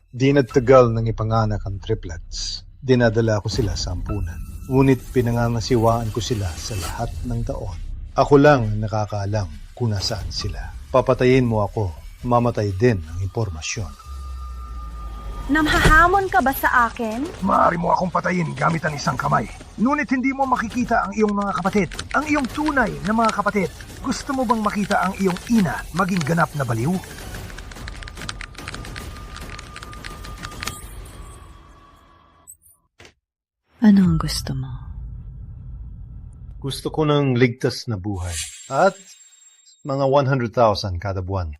Di nagtagal nang ipanganak ang triplets. Dinadala ko sila sa ampunan. Ngunit pinangangasiwaan ko sila sa lahat ng taon. Ako lang ang nakakaalam kung nasaan sila. Papatayin mo ako, mamatay din ang impormasyon. Namhahamon ka ba sa akin? Maaari mo akong patayin gamit ang isang kamay. Ngunit hindi mo makikita ang iyong mga kapatid. Ang iyong tunay na mga kapatid. Gusto mo bang makita ang iyong ina maging ganap na baliw? Ano ang gusto mo? Gusto ko ng ligtas na buhay. At mga 100,000 kada buwan.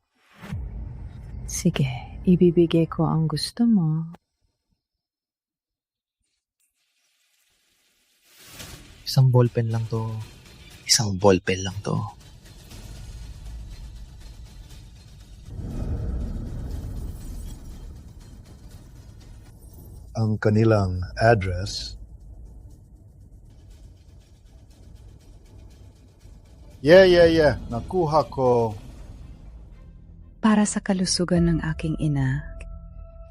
Sige, ibibigay ko ang gusto mo. Isang ballpen lang to. Isang ballpen lang to. Ang kanilang address. Yeah. Nakuha ko. Para sa kalusugan ng aking ina,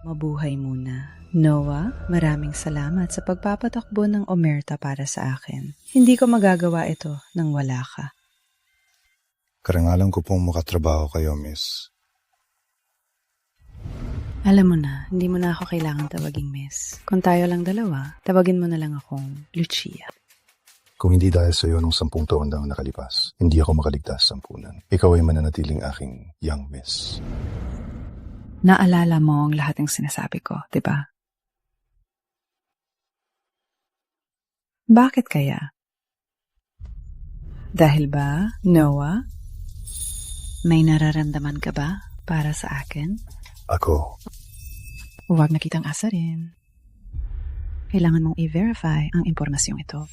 mabuhay muna. Noah, maraming salamat sa pagpapatakbo ng Omerta para sa akin. Hindi ko magagawa ito nang wala ka. Karangalan ko pong makatrabaho kayo, miss. Alam mo na, hindi mo na ako kailangan tawaging miss. Kung tayo lang dalawa, tawagin mo na lang akong Lucia. Kung hindi dahil sa iyo nung 10 taon na nakalipas, hindi ako makaligtas sa ampunan. Ikaw ay mananatiling aking young miss. Naalala mo ang lahat ng sinasabi ko, di ba? Bakit kaya? Dahil ba, Noah, may nararamdaman ka ba para sa akin? Ako. Huwag na kitang asarin. Kailangan mong i-verify ang impormasyong ito.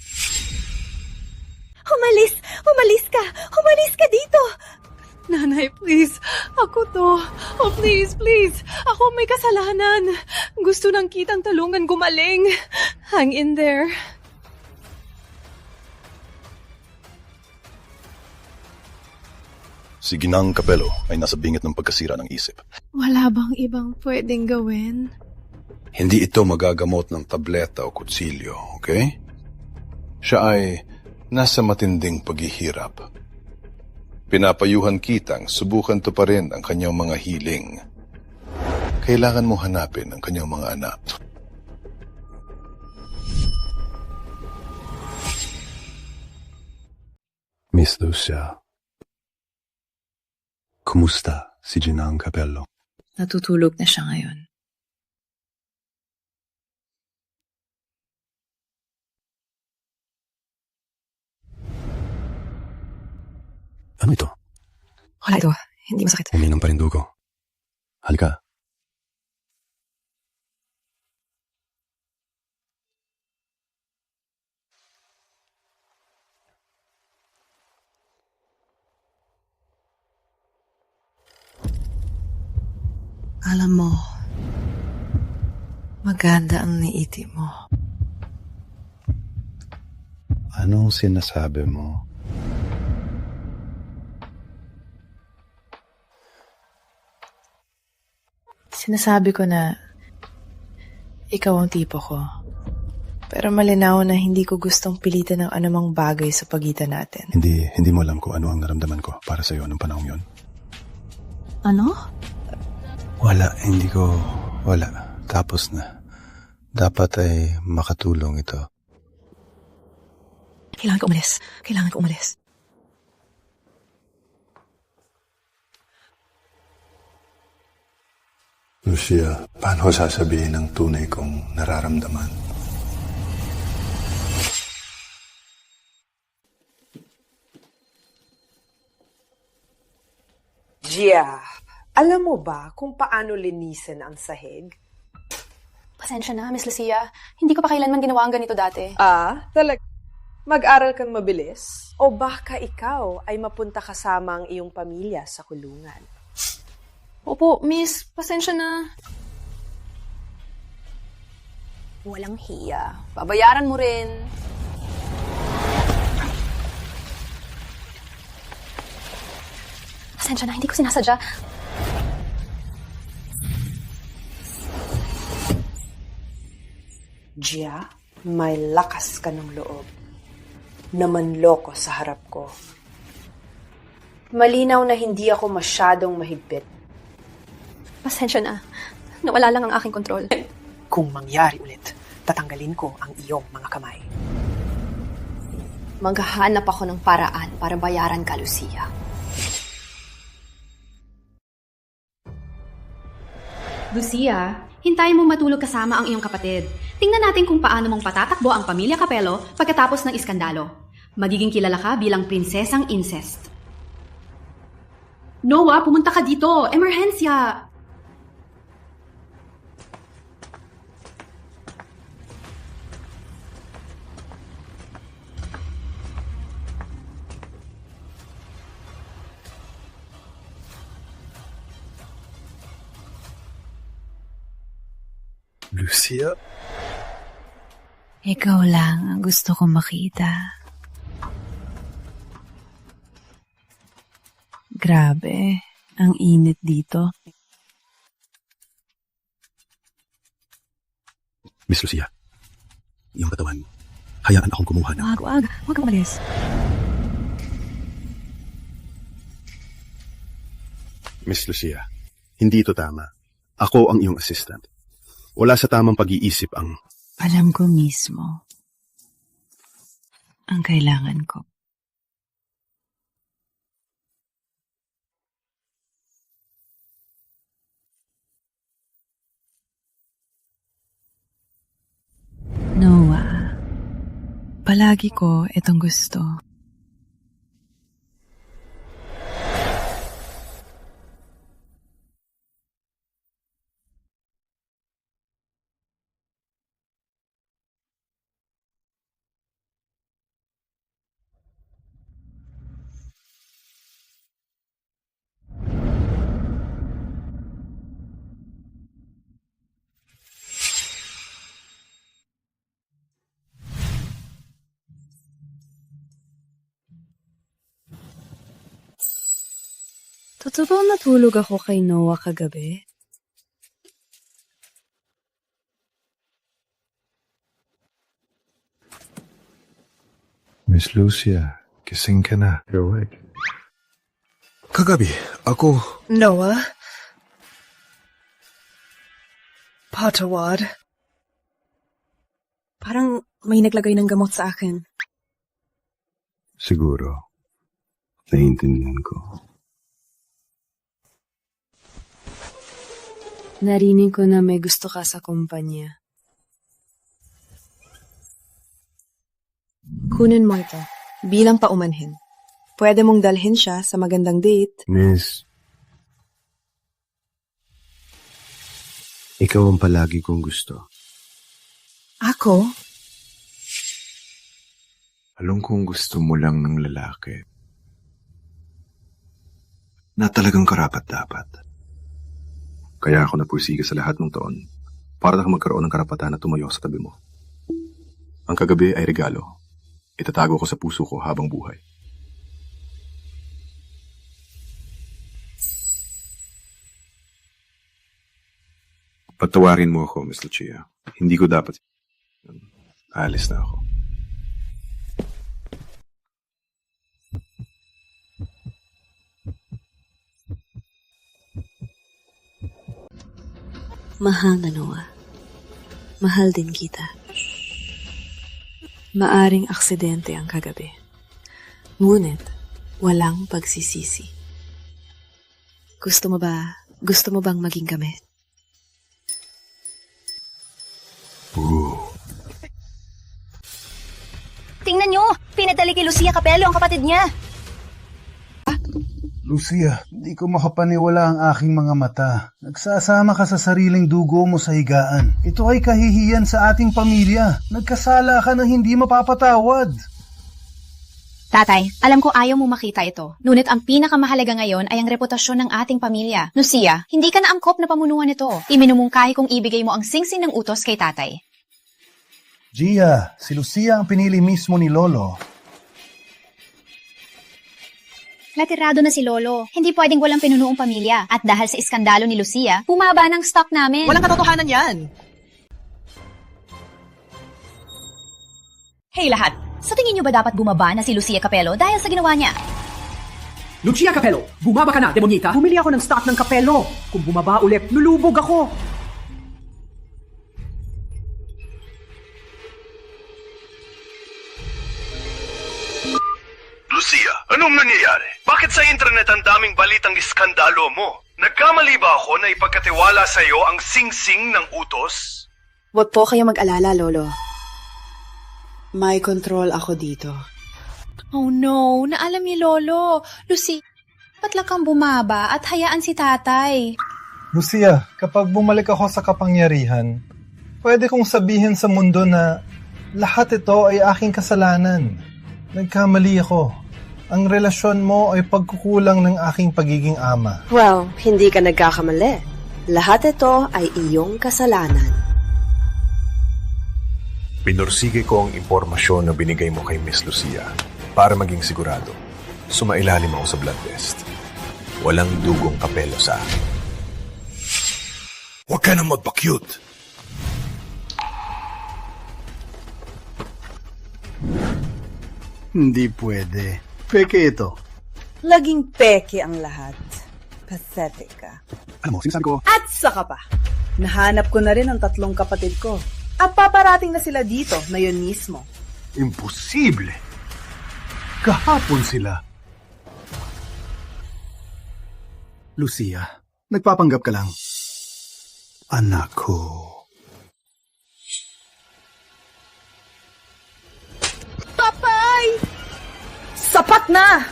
Umalis ka dito! Nanay, please. Ako to. Oh, please. Ako may kasalanan. Gusto ng kitang talungan gumaling. Hang in there. Si Ginang Capello ay nasa bingit ng pagkasira ng isip. Wala bang ibang pwedeng gawin? Hindi ito magagamot ng tableta o kutsilyo, okay? Siya ay nasa matinding paghihirap. Pinapayuhan kitang subukan to pa rin ang kanyang mga hiling. Kailangan mo hanapin ang kanyang mga anak. Miss Lucia, kumusta si Ginang Capello? Natutulog na siya ngayon. Ano ito? Wala ito. Hindi masakit. Uminom pa rin dugo. Halika. Alam mo, maganda ang niiti mo. Anong sinasabi mo? Sinasabi ko na ikaw ang tipo ko. Pero malinaw na hindi ko gustong pilitan ng anumang bagay sa pagitan natin. Hindi mo alam kung ano ang naramdaman ko para sa'yo nung panahon yon. Ano? Wala. Tapos na. Dapat ay makatulong ito. Kailangan ko umalis. Lucia, paano sasabihin ang tunay kong nararamdaman? Gia, alam mo ba kung paano linisin ang sahig? Pasensya na, Miss Lucia. Hindi ko pa kailanman ginawa ang ganito dati. Talaga? Mag-aral kang mabilis? O baka ikaw ay mapunta kasama ang iyong pamilya sa kulungan? Opo, Miss. Pasensya na. Walang hiya. Babayaran mo rin. Pasensya na, hindi ko sinasadya. Gia, may lakas ka ng loob. Namanloko sa harap ko. Malinaw na hindi ako masyadong mahigpit. Pasensya na. Nawala lang ang aking kontrol. Kung mangyari ulit, tatanggalin ko ang iyong mga kamay. Maghahanap ako ng paraan para bayaran ka, Lucia. Lucia, hintayin mo matulog kasama ang iyong kapatid. Tingnan natin kung paano mong patatakbo ang pamilya Capello pagkatapos ng iskandalo. Magiging kilala ka bilang prinsesang incest. Noah, pumunta ka dito! Emerhensya! Lucia? Ikaw lang ang gusto kong makita. Grabe, ang init dito. Miss Lucia, iyong katawan, hayaan akong kumuha ng... Wag kang umalis. Miss Lucia, hindi ito tama. Ako ang iyong assistant. Wala sa tamang pag-iisip ang... Alam ko mismo ang kailangan ko. Noah, palagi ko itong gusto. Totoo ba natulog ako kay Noah kagabi? Miss Lucia, kising ka na. You're awake. Kagabi, ako... Noah? Patawad? Parang may naglagay ng gamot sa akin. Siguro, naiintindihan ko. Narinig ko na may gusto ka sa kumpanya. Kunin mo ito bilang paumanhin. Pwede mong dalhin siya sa magandang date. Miss, ikaw ang palagi kong gusto. Ako? Alam kong gusto mo lang ng lalaki na talagang karapat-dapat. Kaya ako napursiga sa lahat ng taon para na magkaroon ng karapatan na tumayo sa tabi mo. Ang kagabi ay regalo. Itatago ko sa puso ko habang buhay. Patawarin mo ako, Miss Lucia. Hindi ko dapat... Alis na ako. Mahal na Noah. Mahal din kita. Maaring aksidente ang kagabi. Ngunit, walang pagsisisi. Gusto mo bang maging kami? Tingnan nyo! Pinadali kay Lucia Capello ang kapatid niya. Lucia, di ko makapaniwala ang aking mga mata. Nagsasama ka sa sariling dugo mo sa higaan. Ito ay kahihiyan sa ating pamilya. Nagkasala ka na hindi mapapatawad. Tatay, alam ko ayaw mo makita ito. Ngunit ang pinakamahalaga ngayon ay ang reputasyon ng ating pamilya. Lucia, hindi ka na angkop na pamunuan nito. Iminumungkahi kong ibigay mo ang singsing ng utos kay tatay. Gia, si Lucia ang pinili mismo ni Lolo. Latirado na si Lolo. Hindi pwedeng walang pinunuong pamilya. At dahil sa iskandalo ni Lucia, bumaba ng stock namin. Walang katotohanan yan. Hey lahat! Sa tingin niyo ba dapat bumaba na si Lucia Capello dahil sa ginawa niya? Lucia Capello, bumaba ka na, demonyita. Bumili ako ng stock ng Capello. Kung bumaba ulit, lulubog ako. Lucia, anong nangyayari? Bakit sa internet ang daming balitang iskandalo mo? Nagkamali ba ako na ipagkatiwala sa iyo ang singsing ng utos? Huwag po kayo mag-alala, Lolo. May control ako dito. Oh no, naalam ni Lolo. Lucy, ba't lang kang bumaba at hayaan si tatay? Lucia, kapag bumalik ako sa kapangyarihan, pwede kong sabihin sa mundo na lahat ito ay aking kasalanan. Nagkamali ako. Ang relasyon mo ay pagkukulang ng aking pagiging ama. Well, hindi ka nagkakamali. Lahat ito ay iyong kasalanan. Pinursige ko ang impormasyon na binigay mo kay Miss Lucia para maging sigurado. Sumailalim ako sa blood test. Walang dugong Capello sa akin. Huwag ka nang magpa-cute. Hindi pwede. Peke ito. Laging peke ang lahat. Pathetic ka. Alam mo, sinasabi ko... At saka pa, nahanap ko na rin ang 3 kapatid ko. At paparating na sila dito ngayon mismo. Imposible! Kahapon sila. Lucia, nagpapanggap ka lang. Anak ko. Papay! Sapat na!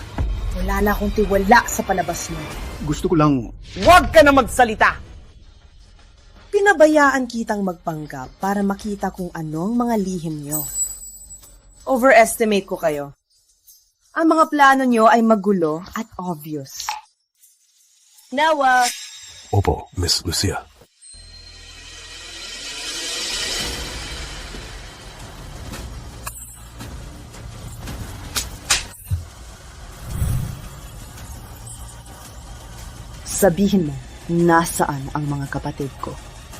Wala na akong tiwala sa palabas mo. Gusto ko lang... Huwag ka na magsalita! Pinabayaan kitang magpanggap para makita kung anong mga lihim nyo. Overestimate ko kayo. Ang mga plano nyo ay magulo at obvious. Nawa! Opo, Miss Lucia. Sabihin mo, nasaan ang mga kapatid ko?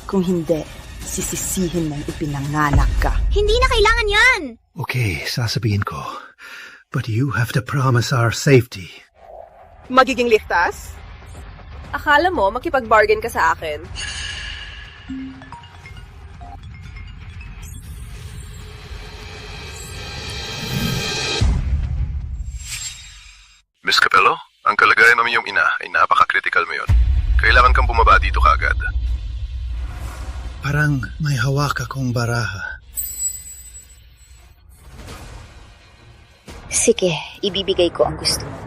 Kung hindi, sisisihin mong ipinanganak ka. Hindi na kailangan yan! Okay, sasabihin ko. But you have to promise our safety. Magiging ligtas? Akala mo makipag-bargain ka sa akin? Miss Capello, ang kalagayan ng iyong ina ay napaka-critical mo yun. Kailangan kang bumaba dito kaagad. Parang may hawak akong baraha. Sige, ibibigay ko ang gusto mo.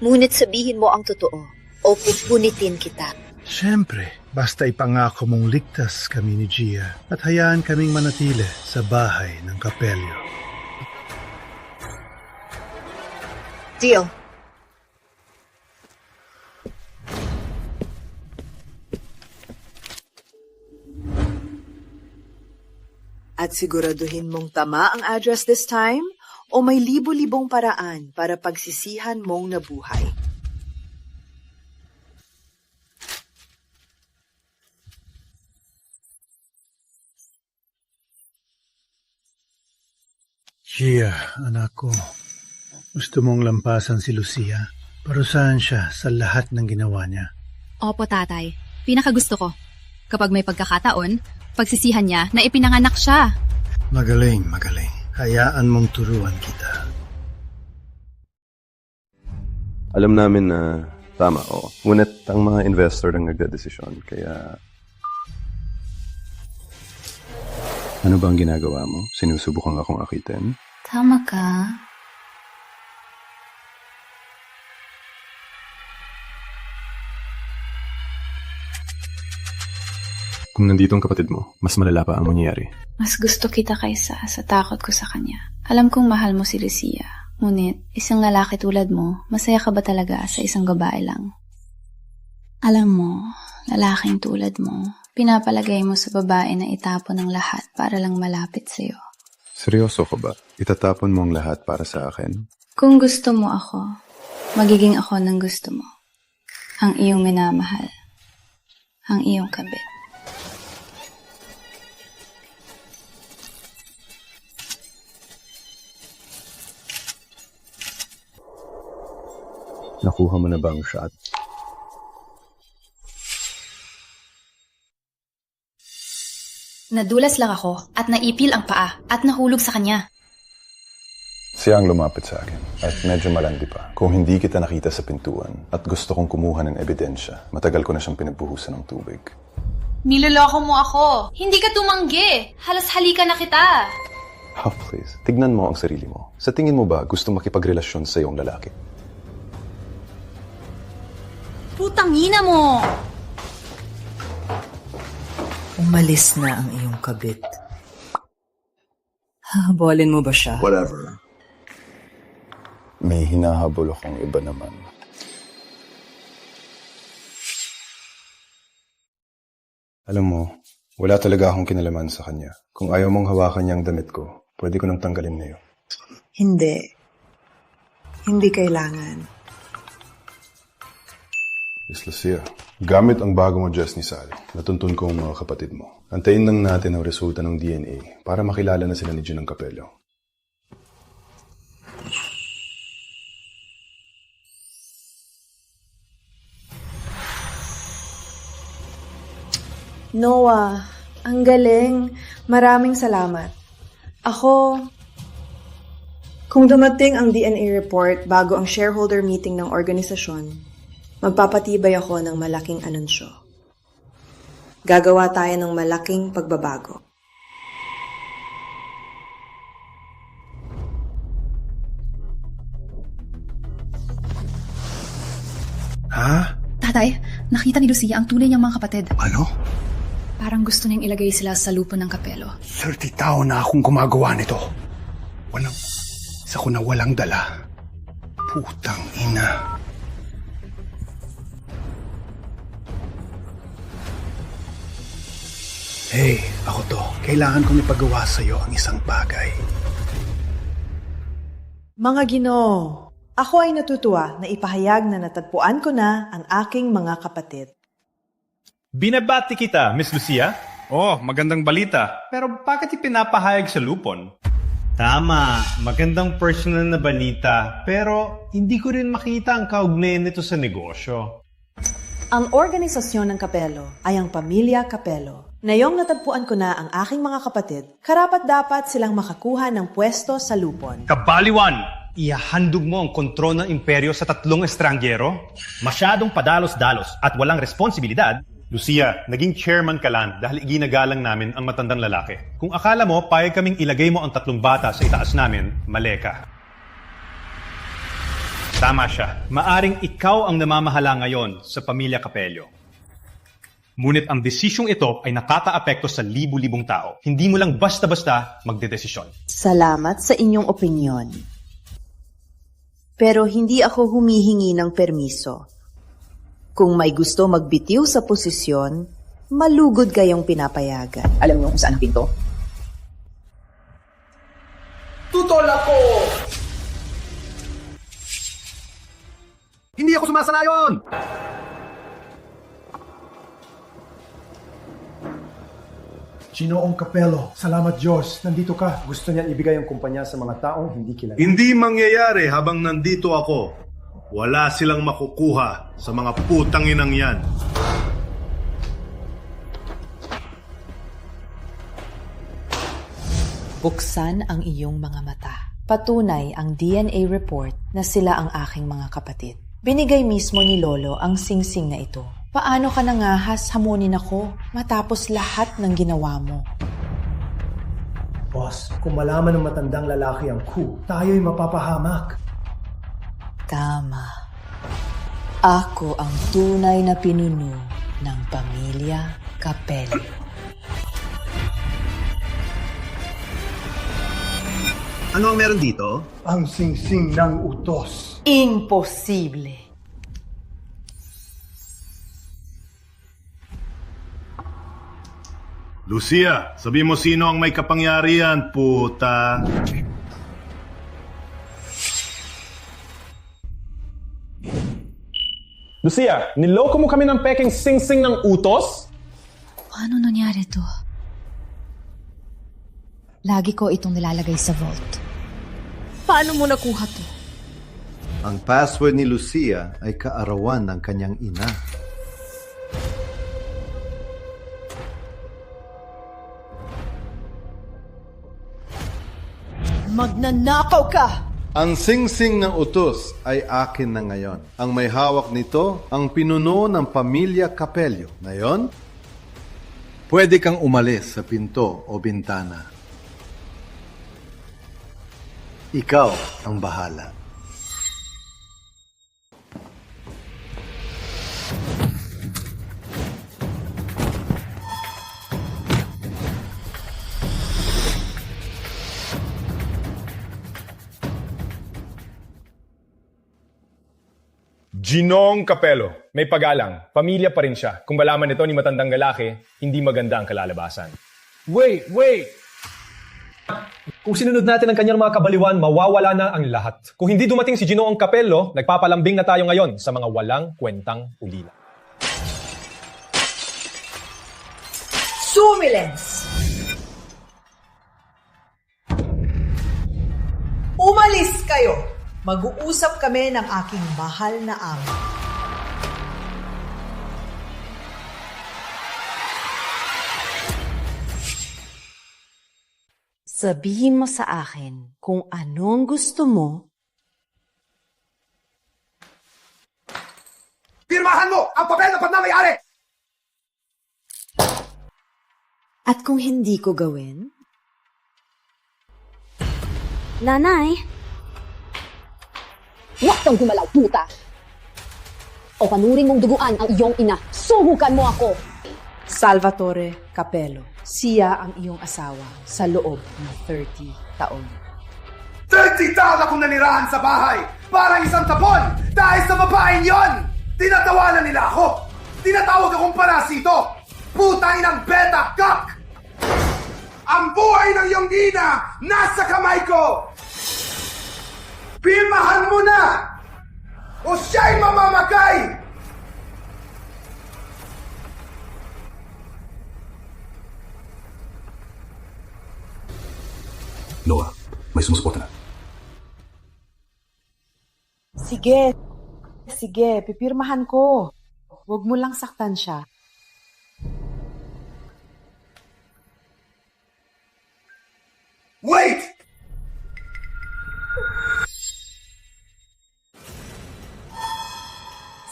Ngunit sabihin mo ang totoo o pupunitin kita. Siyempre, basta ipangako mong ligtas kami ni Gia at hayaan kaming manatili sa bahay ng Kapelyo. Deal. At siguraduhin mong tama ang address this time o may libo-libong paraan para pagsisihan mong nabuhay. Gia, anak ko, gusto mong lampasan si Lucia? Parusahan siya sa lahat ng ginawa niya. Opo, tatay. Pinakagusto ko. Kapag may pagkakataon, pagsisihan niya na ipinanganak siya. Magaling, magaling. Hayaan mong turuan kita. Alam namin na tama, oo. Ngunit ang mga investor ang nagdedesisyon, kaya... Ano ba ang ginagawa mo? Sinusubukan akong akitin? Tama ka. Kung nandito ang kapatid mo, mas malala pa ang mangyayari. Mas gusto kita kaysa sa takot ko sa kanya. Alam kong mahal mo si Lucia. Ngunit, isang lalaki tulad mo, masaya ka ba talaga sa isang babae lang? Alam mo, lalaking tulad mo, pinapalagay mo sa babae na itapon ang lahat para lang malapit sa'yo. Seryoso ka ba? Itatapon mo ang lahat para sa akin? Kung gusto mo ako, magiging ako ng gusto mo. Ang iyong minamahal. Ang iyong kabit. Nakuha mo na ba ang shot? Nadulas lang ako at naipil ang paa at nahulog sa kanya. Siya ang lumapit sa akin at medyo malandi pa. Kung hindi kita nakita sa pintuan at gusto kong kumuha ng ebidensya, matagal ko na siyang pinagbuhusan ng tubig. Niloloko mo ako. Hindi ka tumanggi. Halos halika na kita. Oh, please. Tignan mo ang sarili mo. Sa tingin mo ba gusto makipagrelasyon sa iyong lalaki? Putangina mo! Umalis na ang iyong kabit. Hahabolin mo ba siya? Whatever. May hinahabol akong iba naman. Alam mo, wala talaga akong kinalaman sa kanya. Kung ayaw mong hawakan niyang damit ko, pwede ko nang tanggalin na yun. Hindi. Hindi kailangan. Miss Lucia, gamit ang bago mo dress ni Sally, natuntun ko ang mga kapatid mo. Antayin lang natin ang resulta ng DNA para makilala na sila ni Ginang Capello. Noah, ang galing. Maraming salamat. Kung dumating ang DNA report bago ang shareholder meeting ng organisasyon, magpapatibay ako ng malaking anunsyo. Gagawa tayo ng malaking pagbabago. Ha? Tatay, nakita ni Lucia ang tunay niyang mga kapatid. Ano? Parang gusto niyang ilagay sila sa lupo ng Kapelo. 30 taon na akong gumagawa nito. Isa ko na walang dala. Putang ina. Hey, ako to. Kailangan kong ipagawa sa'yo ang isang bagay. Mga Ginoo, ako ay natutuwa na ipahayag na natagpuan ko na ang aking mga kapatid. Binabati kita, Miss Lucia. Oh, magandang balita. Pero bakit ipinapahayag sa lupon? Tama, magandang personal na balita. Pero hindi ko rin makita ang kaugnayan nito sa negosyo. Ang organisasyon ng Capello ay ang Pamilya Capello. Ngayong natagpuan ko na ang aking mga kapatid, karapat-dapat silang makakuha ng pwesto sa lupon. Kabaliwan! Ihahandog mo ang kontrol ng imperyo sa 3 estrangyero? Masyadong padalos-dalos at walang responsibilidad. Lucia, naging chairman ka lang dahil ginagalang namin ang matandang lalaki. Kung akala mo, payag kaming ilagay mo ang 3 bata sa itaas namin, mali ka. Tama siya. Maaring ikaw ang namamahala ngayon sa pamilya Capello. Ngunit ang desisyong ito ay nakakaapekto sa libu-libong tao. Hindi mo lang basta-basta magdedesisyon. Salamat sa inyong opinyon. Pero hindi ako humihingi ng permiso. Kung may gusto magbitiw sa posisyon, malugod kayong pinapayagan. Alam niyo kung saan ang pinto? Tutol ako! Hindi ako sumasanayon! Ginoong Capello, salamat Diyos, nandito ka. Gusto niyan ibigay ang kumpanya sa mga taong hindi kilala. Hindi mangyayari habang nandito ako. Wala silang makukuha sa mga putang inang yan. Buksan ang iyong mga mata. Patunay ang DNA report na sila ang aking mga kapatid. Binigay mismo ni Lolo ang singsing na ito. Paano ka nangahas hamunin ako matapos lahat ng ginawa mo? Boss, kung malaman ng matandang lalaki ang coup, tayo'y mapapahamak. Tama. Ako ang tunay na pinuno ng pamilya Capello. Ano ang meron dito? Ang singsing ng utos. Imposible. Lucia, sabi mo sino ang may kapangyarihan, puta. Lucia, niloko mo kami ng peking singsing ng utos? Paano nangyari to? Lagi ko itong nilalagay sa vault. Paano mo nakuha to? Ang password ni Lucia ay kaarawan ng kanyang ina. Magnanakaw ka! Ang singsing ng utos ay akin na ngayon. Ang may hawak nito, ang pinuno ng pamilya Capello. Ngayon, pwede kang umalis sa pinto o bintana. Ikaw ang bahala. Ginoong Capello, may pagalang. Pamilya pa rin siya. Kung malaman ito ni matandang lalaki, hindi maganda ang kalalabasan. Wait! Kung sinunod natin ang kanyang mga kabaliwan, mawawala na ang lahat. Kung hindi dumating si Ginoong Capello, nagpapalambing na tayo ngayon sa mga walang kwentang ulila. Sumilens! Umalis kayo! Mag-uusap kami ng aking mahal na ama. Sabihin mo sa akin kung anong gusto mo. Pirmahan mo ang papel na pagmamayari! At kung hindi ko gawin? Nanay! Huwag kang gumalaw, puta! O panurin mong duguan ang iyong ina. Subukan mo ako! Salvatore Capello. Siya ang iyong asawa sa loob ng 30 taon. 30 taon akong nanirahan sa bahay! Parang isang tapon! Dahil sa babaeng yon! Tinatawanan nila ako! Tinatawag akong parasito! Putang inang beta kak! Ang buhay ng iyong ina nasa kamay ko! Pirmahan mo na! O siya'y mamamatay! Noah, may sumusuporta na. Sige, pipirmahan ko. Huwag mo lang saktan siya. Wait!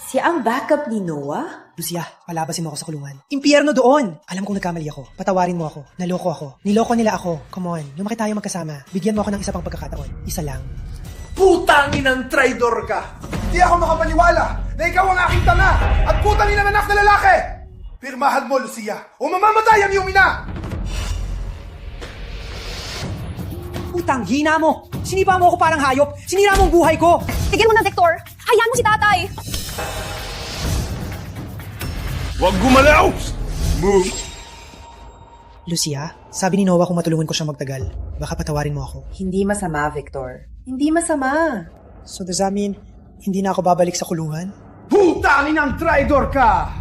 Siya ang backup ni Noah? Lucia, palabasin mo ako sa kulungan. Impyerno doon! Alam kong nagkamali ako. Patawarin mo ako. Naloko ako. Niloko nila ako. Come on, lumaki tayo magkasama. Bigyan mo ako ng isa pang pagkakataon. Isa lang. Putangin ng traidor ka! Di ako makapaniwala na ikaw ang aking tanga at putangin ng anak na lalaki! Pirmahan mo, Lucia, o mamamatay ang iyong ina! Putang hina mo! Sinipa mo ako parang hayop! Sinira mo ang buhay ko! Tigil mo na, Victor! Hayaan mo si tatay! Huwag gumalaw! Move! Lucia, sabi ni Noah kung matulungan ko siyang magtagal. Baka patawarin mo ako. Hindi masama, Victor. Hindi masama. So does that mean, hindi na ako babalik sa kulungan? Putangin ng traidor ka!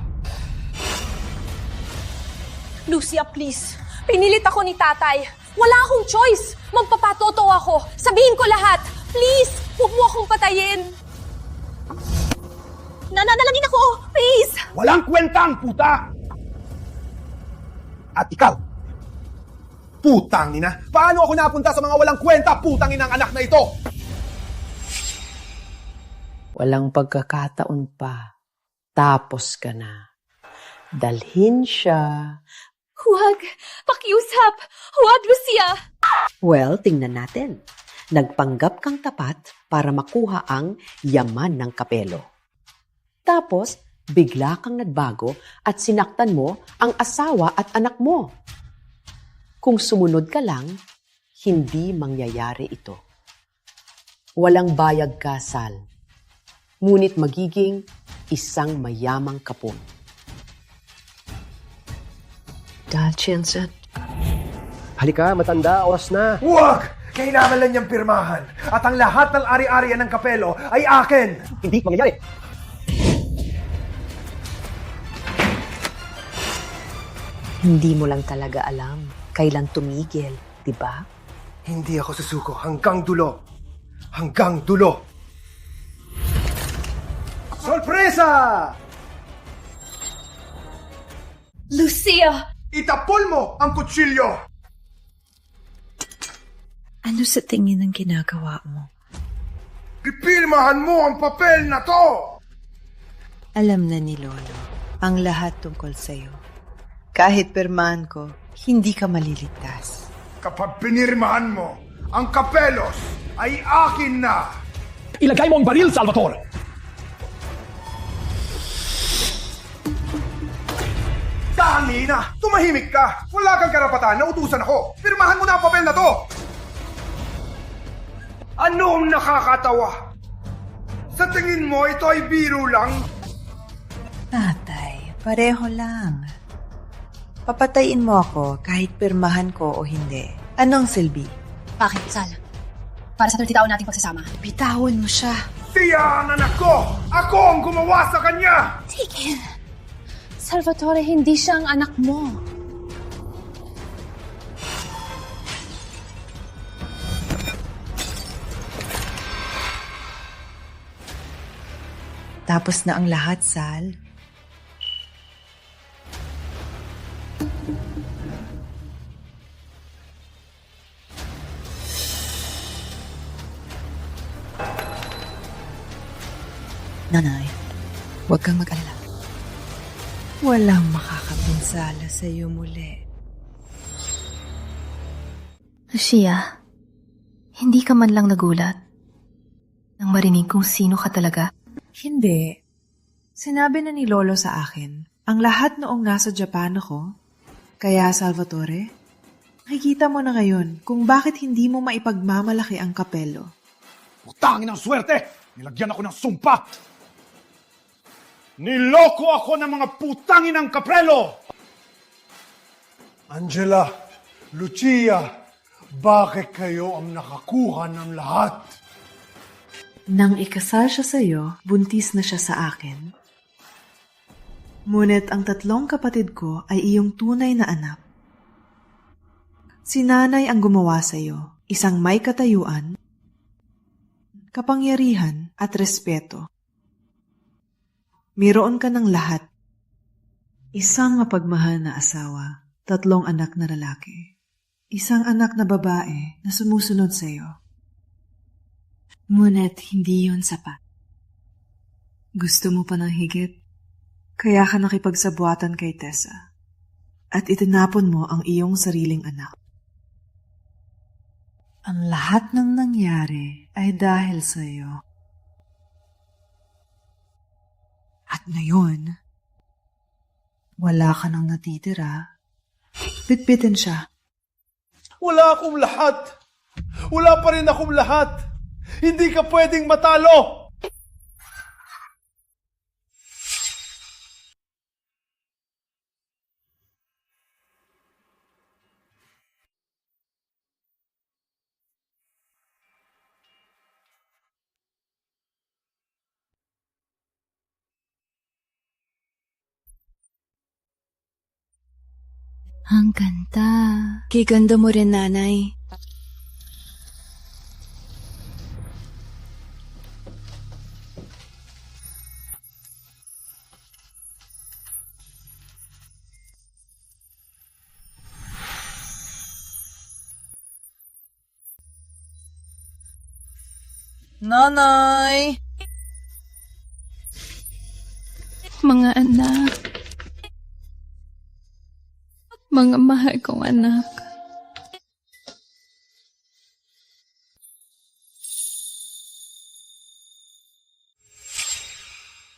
Lucia, please. Pinilit ako ni tatay. Wala akong choice. Magpapatoto ako. Sabihin ko lahat. Please, huwag mo akong patayin. Nananalangin ako. Please. Walang kwentang, puta! At ikaw, putangin na. Paano ako napunta sa mga walang kwenta, putangin ng anak na ito? Walang pagkakataon pa. Tapos ka na. Dalhin siya. Huwag. Pakiusap. Huwag, Lucia. Well, tingnan natin. Nagpanggap kang tapat para makuha ang yaman ng Kapelo. Tapos, bigla kang nagbago at sinaktan mo ang asawa at anak mo. Kung sumunod ka lang, hindi mangyayari ito. Walang bayag ka, Sal. Ngunit magiging isang mayamang kapon. Dalchinset. Halika, matanda, oras na. Huwag! Kailangan lang niyang pirmahan. At ang lahat ng ari-arian ng Kapelo ay akin. Hindi mangyayari. Hindi mo lang talaga alam kailan tumigil, di ba? Hindi ako susuko hanggang dulo. Hanggang dulo. Sorpresa! Lucia! Itapol mo ang kutsilyo! Ano sa tingin ng ginagawa mo? Pipirmahan mo ang papel na to! Alam na ni Lolo ang lahat tungkol sa'yo. Kahit pirmahan ko, hindi ka maliligtas. Kapag pinirmahan mo, ang Kapelos ay akin na! Ilagay mo ang baril, Salvatore! Tangina! Tumahimik ka! Wala kang karapatan na utusan ako! Pirmahan mo na ang papel na to! Anong nakakatawa? Sa tingin mo, ito ay biro lang? Tatay, pareho lang. Papatayin mo ako kahit pirmahan ko o hindi. Anong silbi? Bakit, Sal? Para sa 30 taon nating pagsasama. Bitawan mo siya. Siya ang anak ko! Ako ang gumawa sa kanya! Tigil! Salvatore, hindi siya ang anak mo. Tapos na ang lahat, Sal. Nanay, huwag kang mag-alala. Walang makakapinsala sa iyo muli. Lucia, hindi ka man lang nagulat nang marinig kung sino ka talaga? Hindi. Sinabi na ni Lolo sa akin ang lahat noong nasa Japan ako. Kaya, Salvatore, nakikita mo na ngayon kung bakit hindi mo maipagmamalaki ang Kapelo. Utangin ang swerte! Nilagyan ako ng sumpa! Niloko ako ng mga putangin ng Kapelo! Angela, Lucia, bakit kayo ang nakakuha ng lahat? Nang ikasal siya sa iyo, buntis na siya sa akin. Ngunit ang 3 kapatid ko ay iyong tunay na anak. Si nanay ang gumawa sa iyo, isang may katayuan, kapangyarihan at respeto. Mayroon ka ng lahat. Isang mapagmahal na asawa, 3 anak na lalaki, isang anak na babae na sumusunod sa iyo. Ngunit hindi yun sapat. Gusto mo pa ng higit, kaya ka nakipagsabuatan kay Tessa at itinapon mo ang iyong sariling anak. Ang lahat ng nangyari ay dahil sa iyo. At ngayon, wala ka nang natitira. Bitbitin siya. Wala akong lahat! Wala pa rin akong lahat! Hindi ka pwedeng matalo! Ang ganda. Kiganda mo rin, nanay. Nanay! Mga anak. Mga mahal kong anak.